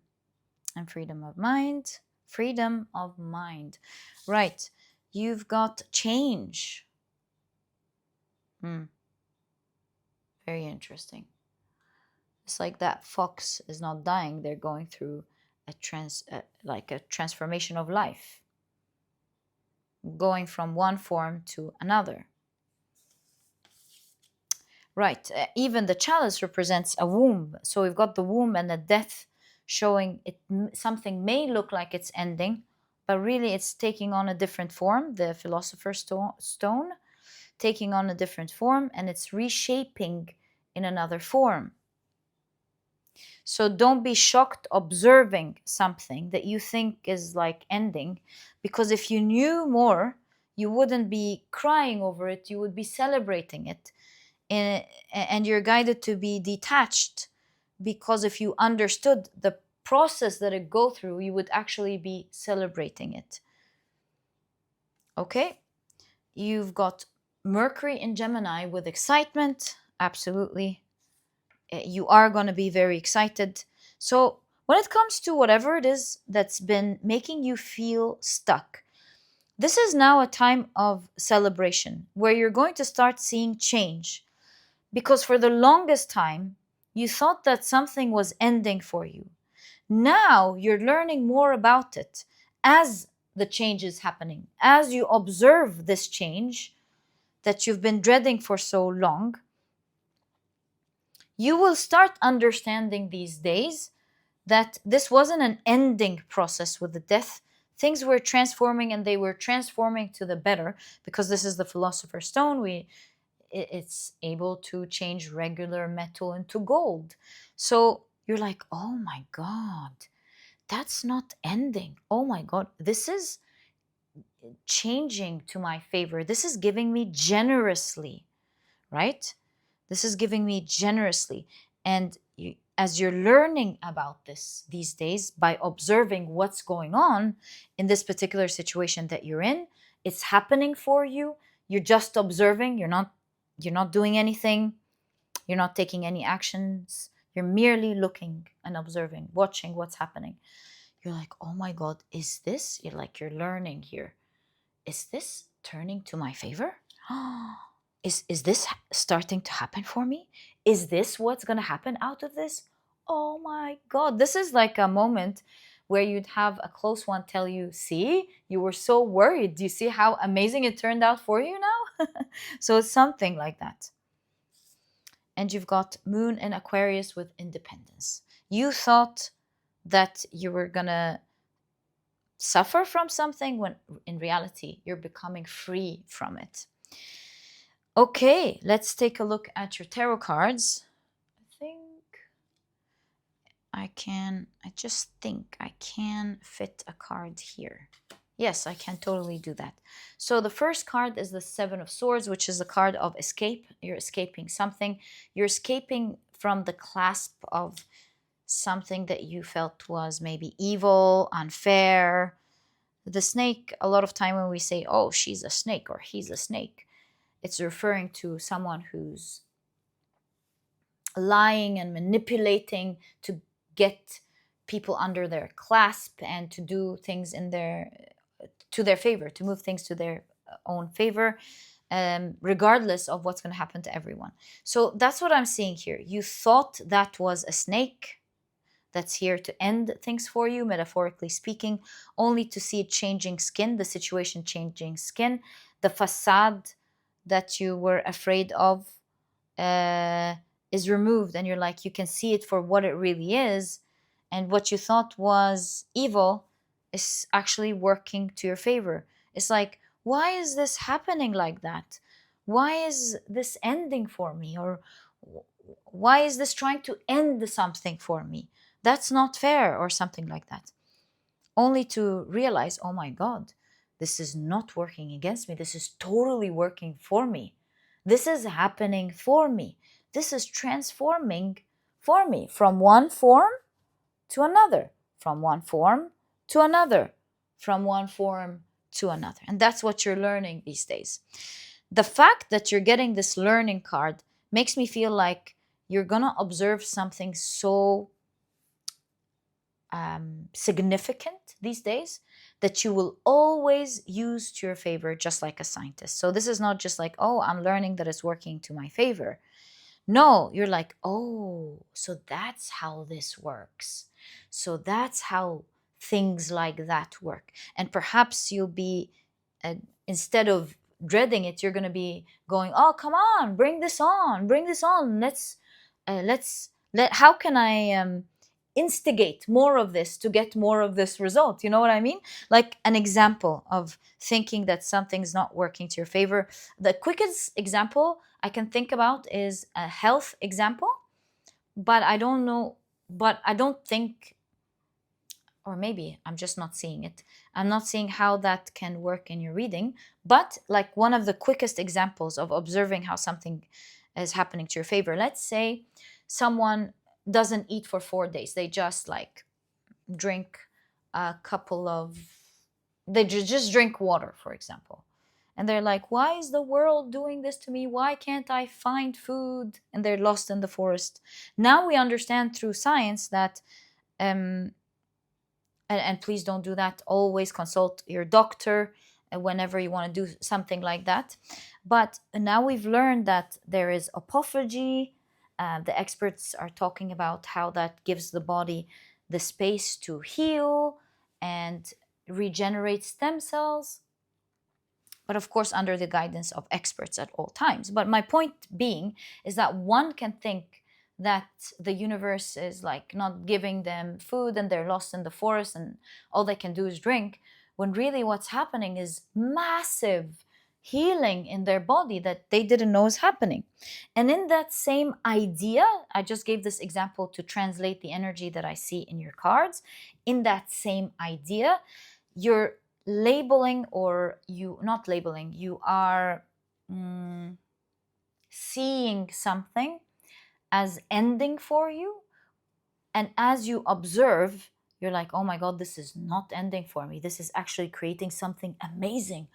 and freedom of mind. Freedom of mind. Right. You've got change. Very interesting. It's like that fox is not dying. They're going through a transformation of life, going from one form to another. Right. Even the chalice represents a womb. So we've got the womb and the death, showing it. Something may look like it's ending, but really it's taking on a different form. The philosopher's stone taking on a different form, and it's reshaping in another form. So don't be shocked observing something that you think is like ending, because if you knew more, you wouldn't be crying over it, you would be celebrating it. And you're guided to be detached, because if you understood the process that it go through, you would actually be celebrating it. Okay, you've got Mercury in Gemini with excitement. Absolutely, you are going to be very excited. So when it comes to whatever it is that's been making you feel stuck, this is now a time of celebration where you're going to start seeing change. Because for the longest time, you thought that something was ending for you. Now you're learning more about it as the change is happening. As you observe this change that you've been dreading for so long, you will start understanding these days that this wasn't an ending process with the death. Things were transforming, and they were transforming to the better, because this is the Philosopher's Stone. It's able to change regular metal into gold. So you're like, oh my God, that's not ending. Oh my God, this is changing to my favor. This is giving me generously, right? This is giving me generously. And as you're learning about this these days by observing what's going on in this particular situation that you're in, it's happening for you. You're just observing. You're not doing anything. You're not taking any actions. You're merely looking and observing, watching what's happening. You're like, oh my God, is this? You're learning here. Is this turning to my favor? Is this starting to happen for me? Is this what's going to happen out of this? Oh my God. This is like a moment where you'd have a close one tell you, see, you were so worried. Do you see how amazing it turned out for you now? So it's something like that. And you've got Moon in Aquarius with independence. You thought that you were going to suffer from something, when in reality, you're becoming free from it. Okay, let's take a look at your tarot cards. I think I just think I can fit a card here. Yes, I can totally do that. So the first card is the Seven of Swords, which is a card of escape. You're escaping something. You're escaping from the clasp of something that you felt was maybe evil, unfair. The snake, a lot of time when we say, oh, she's a snake or he's a snake, it's referring to someone who's lying and manipulating to get people under their clasp and to do things to their favor, to move things to their own favor, regardless of what's going to happen to everyone. So that's what I'm seeing here. You thought that was a snake that's here to end things for you, metaphorically speaking, only to see it changing skin, the situation changing skin, the facade that you were afraid of uh, is removed, and you're like, you can see it for what it really is, and what you thought was evil is actually working to your favor. It's like, why is this happening like that? Why is this ending for me? Or why is this trying to end something for me? That's not fair, or something like that. Only to realize, oh my God, this is not working against me. This is totally working for me. This is happening for me. This is transforming for me from one form to another, from one form to another, from one form to another. And that's what you're learning these days. The fact that you're getting this learning card makes me feel like you're going to observe something so significant these days that you will always use to your favor, just like a scientist. So this is not just like, oh, I'm learning that it's working to my favor. No, you're like, oh, so that's how this works. So that's how things like that work. And perhaps you'll be, instead of dreading it, you're going to be going, oh, come on, bring this on, bring this on. How can I instigate more of this to get more of this result? You know what I mean? Like an example of thinking that something's not working to your favor. The quickest example I can think about is a health example, but I don't think, or maybe I'm just not seeing it. I'm not seeing how that can work in your reading, but like one of the quickest examples of observing how something is happening to your favor. Let's say someone doesn't eat for 4 days. They just like drink a couple of, they just drink water, for example. And they're like, why is the world doing this to me? Why can't I find food? And they're lost in the forest. Now we understand through science that, and please don't do that. Always consult your doctor whenever you want to do something like that. But now we've learned that there is autophagy. The experts are talking about how that gives the body the space to heal and regenerate stem cells, but of course under the guidance of experts at all times. But my point being is that one can think that the universe is like not giving them food and they're lost in the forest and all they can do is drink, when really what's happening is massive healing in their body that they didn't know is happening. And in that same idea, I just gave this example to translate the energy that I see in your cards. In that same idea, you're labeling, or you not labeling, you are seeing something as ending for you, and as you observe, you're like, oh my God, this is not ending for me, this is actually creating something amazing.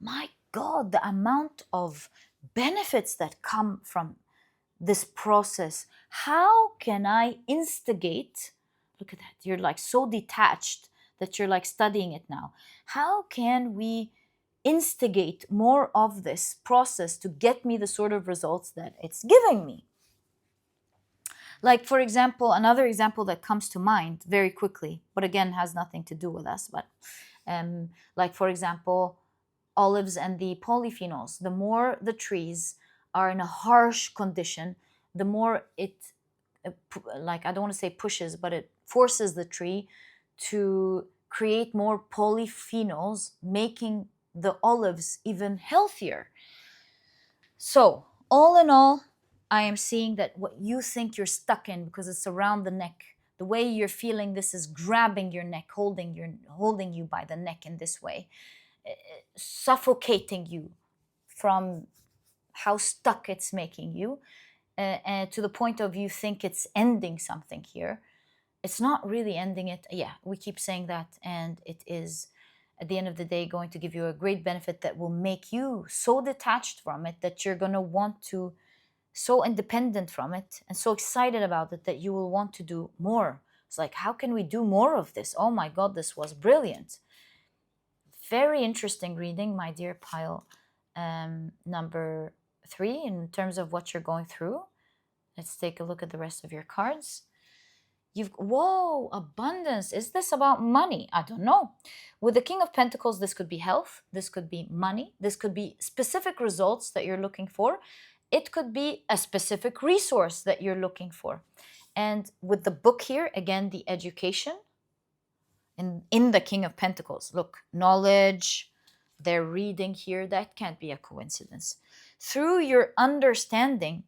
My God, the amount of benefits that come from this process. How can I instigate? Look at that, you're like so detached that you're like studying it now. How can we instigate more of this process to get me the sort of results that it's giving me? Like, for example, another example that comes to mind very quickly, but again has nothing to do with us, but like, for example, olives and the polyphenols. The more the trees are in a harsh condition, the more it, like, I don't want to say pushes, but it forces the tree to create more polyphenols, making the olives even healthier. So, all in all, I am seeing that what you think you're stuck in because it's around the neck, the way you're feeling this is grabbing your neck, holding you by the neck in this way, suffocating you from how stuck it's making you, and to the point of you think it's ending something here. It's not really ending it. Yeah, we keep saying that, and it is at the end of the day going to give you a great benefit that will make you so detached from it that you're going to want to, so independent from it and so excited about it that you will want to do more. It's like, how can we do more of this? Oh my God, this was brilliant. Very interesting reading, my dear pile number 3, in terms of what you're going through. Let's take a look at the rest of your cards. Whoa, abundance. Is this about money? I don't know. With the King of Pentacles, this could be health, this could be money, this could be specific results that you're looking for. It could be a specific resource that you're looking for. And with the book here, again, the education. In the King of Pentacles, look, knowledge, they're reading here. That can't be a coincidence. Through your understanding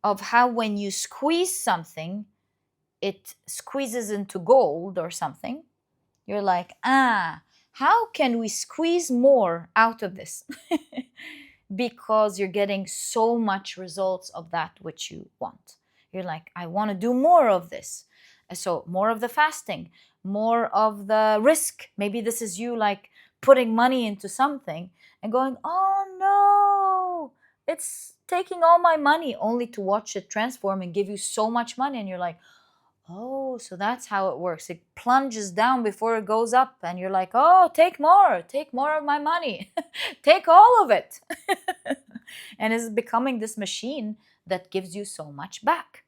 of how when you squeeze something, it squeezes into gold or something, you're like, how can we squeeze more out of this? Because you're getting so much results of that which you want. You're like, I want to do more of this. So more of the fasting, more of the risk. Maybe this is you like putting money into something and going, oh no, it's taking all my money, only to watch it transform and give you so much money. And you're like, oh, so that's how it works. It plunges down before it goes up. And you're like, oh, take more of my money. Take all of it. And it's becoming this machine that gives you so much back.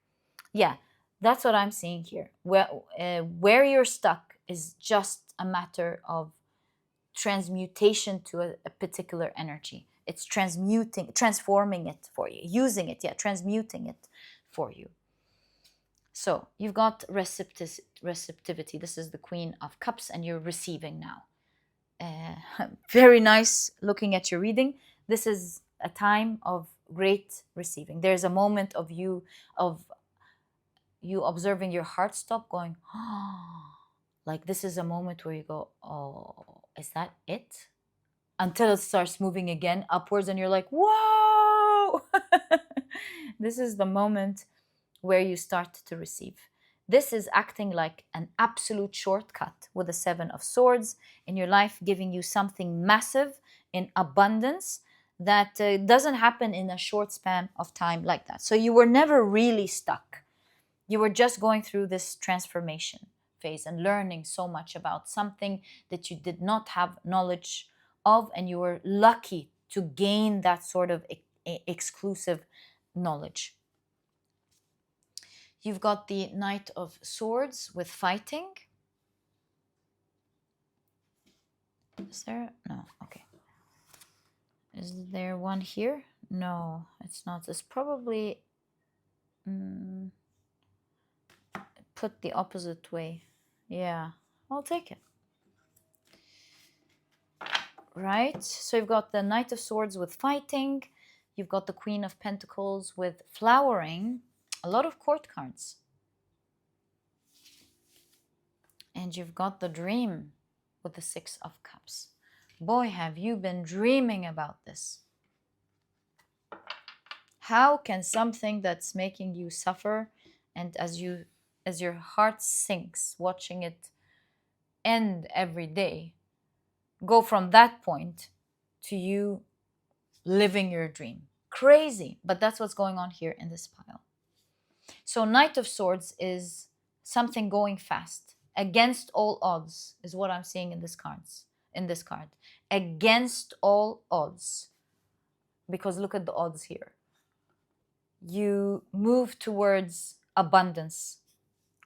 Yeah, that's what I'm seeing here. Where you're stuck is just a matter of transmutation to a particular energy. It's transforming it for you, using it, transmuting it for you. So you've got receptivity. This is the Queen of Cups, and you're receiving now. Very nice looking at your reading. This is a time of great receiving. There's a moment of you observing your heart stop, going, oh, like this is a moment where you go, oh, is that it? Until it starts moving again upwards, and you're like, whoa! This is the moment where you start to receive. This is acting like an absolute shortcut with the 7 of Swords in your life, giving you something massive in abundance that doesn't happen in a short span of time like that. So you were never really stuck. You were just going through this transformation phase and learning so much about something that you did not have knowledge of, and you were lucky to gain that sort of exclusive knowledge. You've got the Knight of Swords with fighting. Is there? No, okay. Is there one here? No, it's not. It's probably put the opposite way. Yeah, I'll take it. Right? So you've got the Knight of Swords with fighting. You've got the Queen of Pentacles with flowering. A lot of court cards. And you've got the Dream with the 6 of Cups. Boy, have you been dreaming about this. How can something that's making you suffer, and as your heart sinks watching it end every day, go from that point to you living your dream? Crazy, but that's what's going on here in this pile. So Knight of Swords is something going fast. Against all odds is what I'm seeing in this card. Against all odds. Because look at the odds here. You move towards abundance.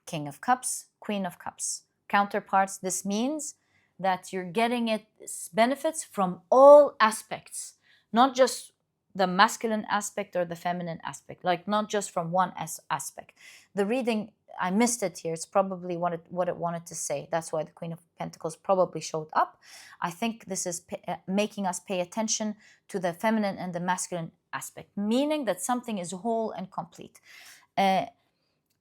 King of Cups, Queen of Cups. Counterparts, this means that you're getting its benefits from all aspects. Not just the masculine aspect or the feminine aspect. Like not just from one aspect. The reading, I missed it here. It's probably what it wanted to say. That's why the Queen of Pentacles probably showed up. I think this is making us pay attention to the feminine and the masculine aspect, meaning that something is whole and complete.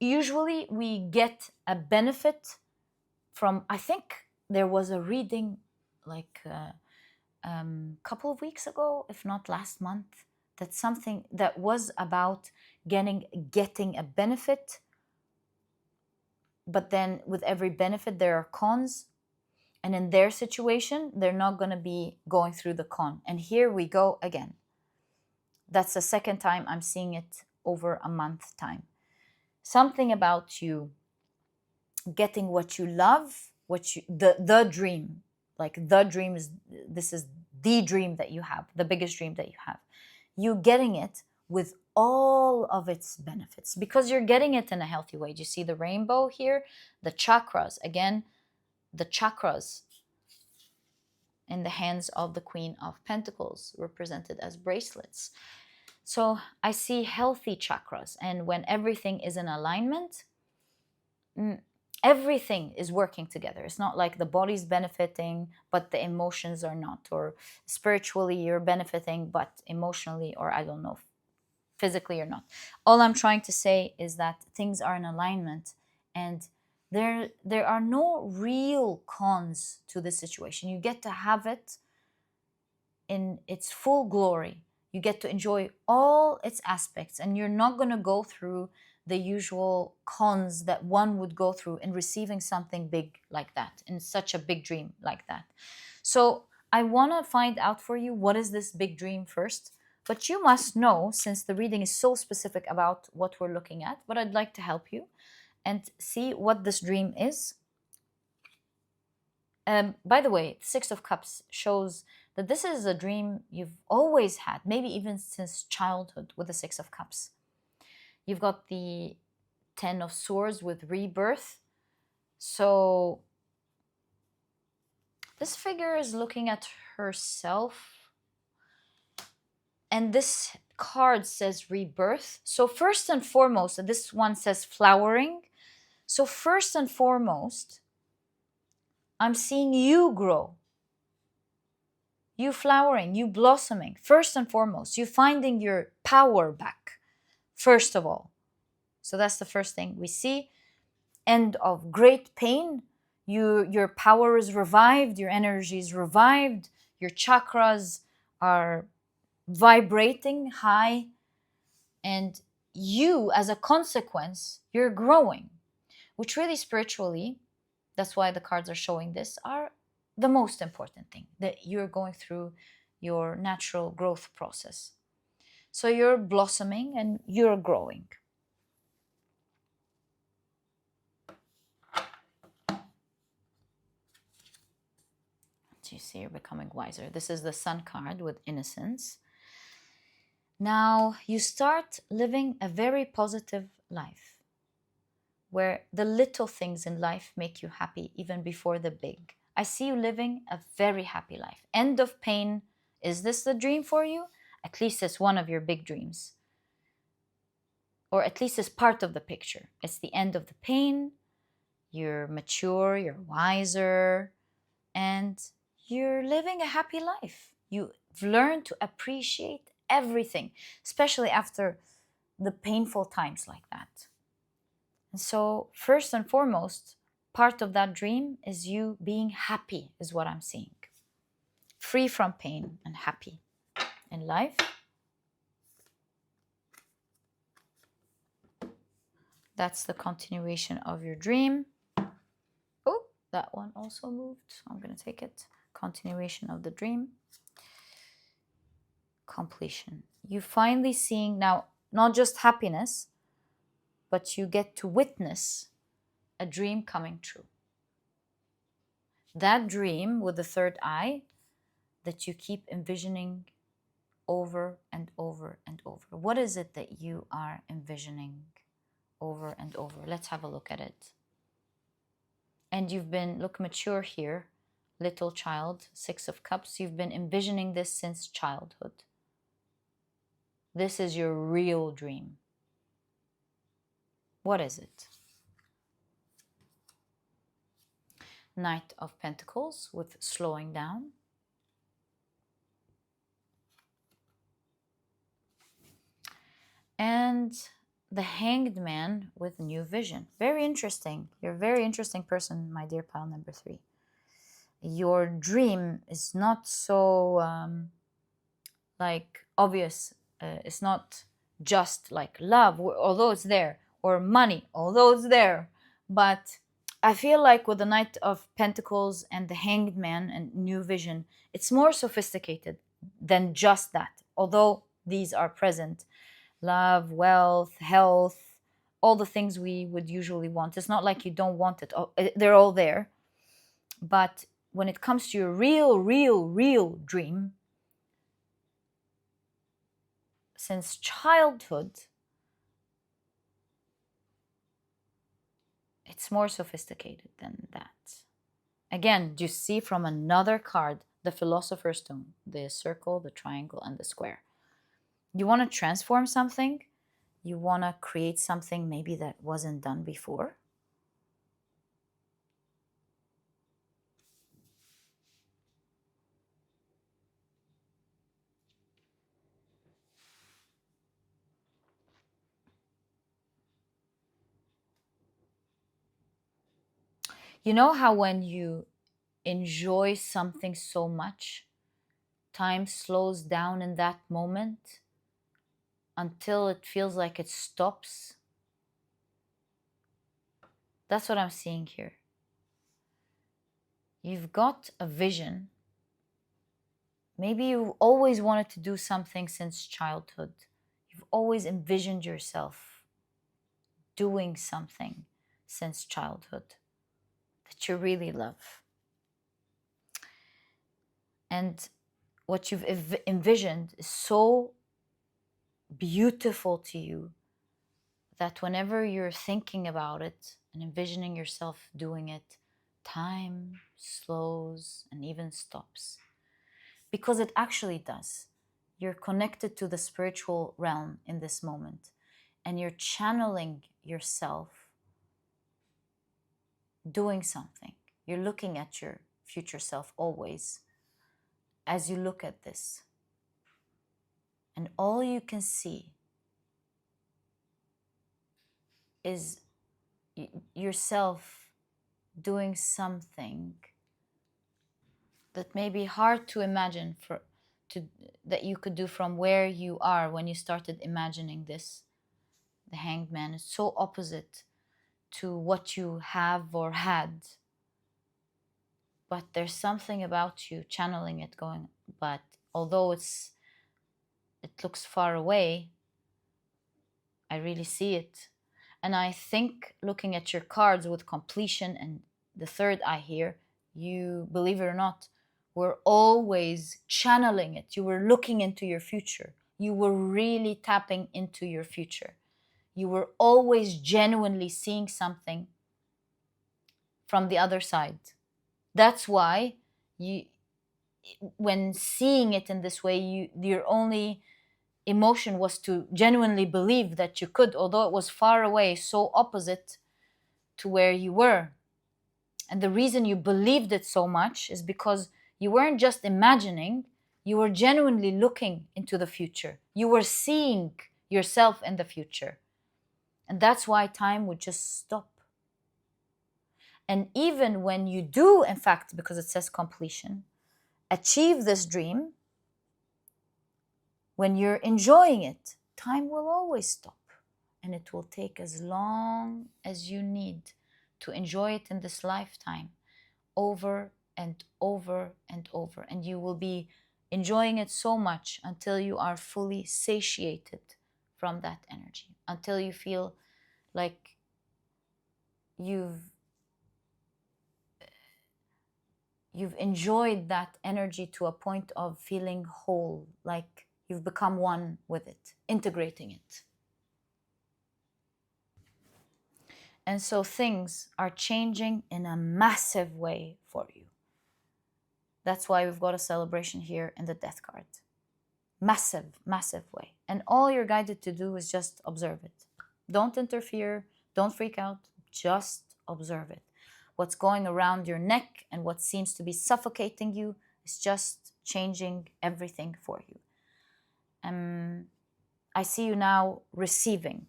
usually we get a benefit from, I think there was a reading like a couple of weeks ago, if not last month, that something that was about getting a benefit, but then with every benefit there are cons, and in their situation they're not going to be going through the con. And here we go again. That's the second time I'm seeing it over a month time. Something about you getting what you love, the dream, like the dream is, this is the dream that you have, the biggest dream that you have. You getting it with all of its benefits because you're getting it in a healthy way. Do you see the rainbow here? The chakras, again, the chakras in the hands of the Queen of Pentacles, represented as bracelets. So I see healthy chakras, and when everything is in alignment, everything is working together. It's not like the body's benefiting, but the emotions are not, or spiritually you're benefiting, but emotionally, or I don't know, physically or not. All I'm trying to say is that things are in alignment, and there are no real cons to this situation. You get to have it in its full glory. You get to enjoy all its aspects, and you're not going to go through the usual cons that one would go through in receiving something big like that, in such a big dream like that. So I want to find out for you, what is this big dream first? But you must know, since the reading is so specific about what we're looking at, but I'd like to help you and see what this dream is. By the way, the Six of Cups shows that this is a dream you've always had, maybe even since childhood with the Six of Cups. You've got the Ten of Swords with rebirth. So this figure is looking at herself, and this card says rebirth. So first and foremost, this one says flowering. So first and foremost, I'm seeing you grow, you flowering, you blossoming. First and foremost, you finding your power back, first of all. So that's the first thing we see. End of great pain. Your power is revived, your energy is revived, your chakras are vibrating high, and you, as a consequence, you're growing, which really spiritually, that's why the cards are showing this, are the most important thing, that you're going through your natural growth process. So you're blossoming and you're growing. So you see, you're becoming wiser. This is the Sun card with innocence. Now you start living a very positive life, where the little things in life make you happy even before the big. I see you living a very happy life. End of pain. Is this the dream for you? At least it's one of your big dreams. Or at least it's part of the picture. It's the end of the pain. You're mature, you're wiser, and you're living a happy life. You've learned to appreciate everything, especially after the painful times like that. And so, first and foremost, part of that dream is you being happy, is what I'm seeing. Free from pain and happy in life. That's the continuation of your dream. Oh, that one also moved. I'm going to take it. Continuation of the dream. Completion. You finally seeing now not just happiness, but you get to witness a dream coming true. That dream with the third eye that you keep envisioning over and over and over. What is it that you are envisioning over and over? Let's have a look at it. And you've been, look, mature here, little child, Six of Cups. You've been envisioning this since childhood. This is your real dream. What is it? Knight of Pentacles with slowing down. And the Hanged Man with new vision. Very interesting. You're a very interesting person, my dear pile number 3. Your dream is not so like obvious. It's not just like love, although it's there, or money, although it's there. But I feel like with the Knight of Pentacles and the Hanged Man and new vision, it's more sophisticated than just that. Although these are present, love, wealth, health, all the things we would usually want. It's not like you don't want it. They're all there. But when it comes to your real dream, since childhood, it's more sophisticated than that. Again, you see from another card, the Philosopher's Stone, the circle, the triangle, and the square. You want to transform something? You want to create something maybe that wasn't done before? You know how when you enjoy something so much, time slows down in that moment until it feels like it stops? That's what I'm seeing here. You've got a vision. Maybe you've always wanted to do something since childhood. You've always envisioned yourself doing something since childhood that you really love. And what you've envisioned is so beautiful to you that whenever you're thinking about it and envisioning yourself doing it, time slows and even stops. Because it actually does. You're connected to the spiritual realm in this moment, and you're channeling yourself doing something. You're looking at your future self always as you look at this. And all you can see is yourself doing something that may be hard to imagine that you could do from where you are when you started imagining this. The Hanged Man is so opposite to what you have or had. But there's something about you channeling it going, but although it looks far away, I really see it. And I think looking at your cards with completion and the third eye here, you, believe it or not, were always channeling it. You were looking into your future. You were really tapping into your future. You were always genuinely seeing something from the other side. That's why when seeing it in this way, your only emotion was to genuinely believe that you could, although it was far away, so opposite to where you were. And the reason you believed it so much is because you weren't just imagining, you were genuinely looking into the future. You were seeing yourself in the future. And that's why time would just stop. And even when you do, in fact, because it says completion, achieve this dream, when you're enjoying it, time will always stop. And it will take as long as you need to enjoy it in this lifetime, over and over and over. And you will be enjoying it so much until you are fully satiated from that energy, until you feel like you've enjoyed that energy to a point of feeling whole, like you've become one with it, integrating it. And so things are changing in a massive way for you. That's why we've got a celebration here in the Death card. Massive, massive way. And all you're guided to do is just observe it. Don't interfere, don't freak out, just observe it. What's going around your neck and what seems to be suffocating you is just changing everything for you. I see you now receiving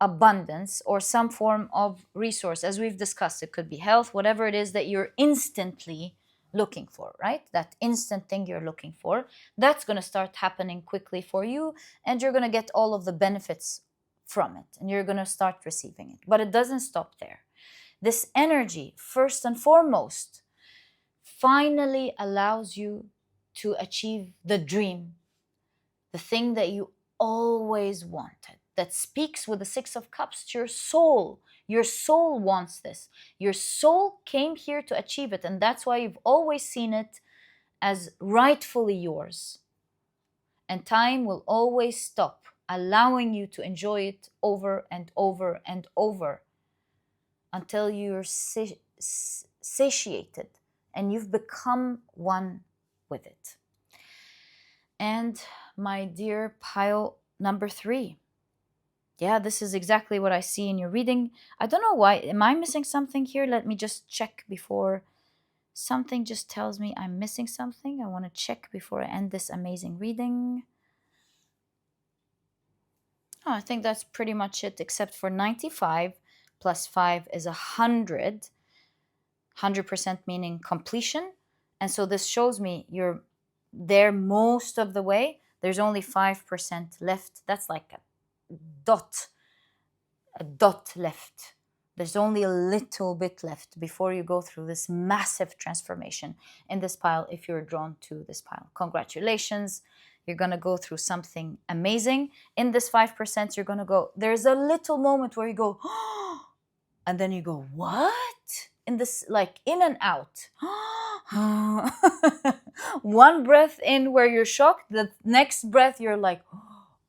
abundance or some form of resource. As we've discussed, it could be health, whatever it is that you're instantly looking for, right? That instant thing you're looking for, that's going to start happening quickly for you, and you're going to get all of the benefits from it, and you're going to start receiving it. But it doesn't stop there. This energy, first and foremost, finally allows you to achieve the dream, the thing that you always wanted, that speaks with the Six of Cups to your soul. Your soul wants this. Your soul came here to achieve it, and that's why you've always seen it as rightfully yours. And time will always stop, allowing you to enjoy it over and over and over until you're satiated and you've become one with it. And my dear pile number 3, yeah, this is exactly what I see in your reading. I don't know why. Am I missing something here? Let me just check before something just tells me I'm missing something. I want to check before I end this amazing reading. Oh, I think that's pretty much it, except for 95 plus 5 is 100. 100% meaning completion. And so this shows me you're there most of the way. There's only 5% left. That's like a dot left. There's only a little bit left before you go through this massive transformation in this pile if you're drawn to this pile. Congratulations. You're going to go through something amazing. In this 5%, you're going to go, there's a little moment where you go, oh, and then you go, what? In this, like in and out. One breath in where you're shocked, the next breath you're like,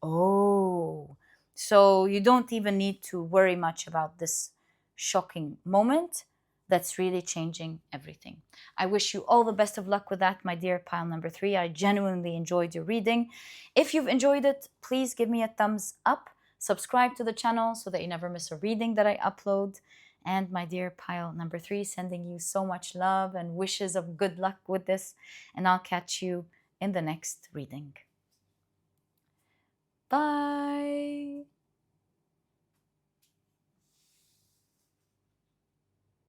oh. So you don't even need to worry much about this shocking moment that's really changing everything. I wish you all the best of luck with that, my dear pile number 3. I genuinely enjoyed your reading. If you've enjoyed it, please give me a thumbs up. Subscribe to the channel so that you never miss a reading that I upload. And my dear pile number 3, sending you so much love and wishes of good luck with this. And I'll catch you in the next reading. Bye.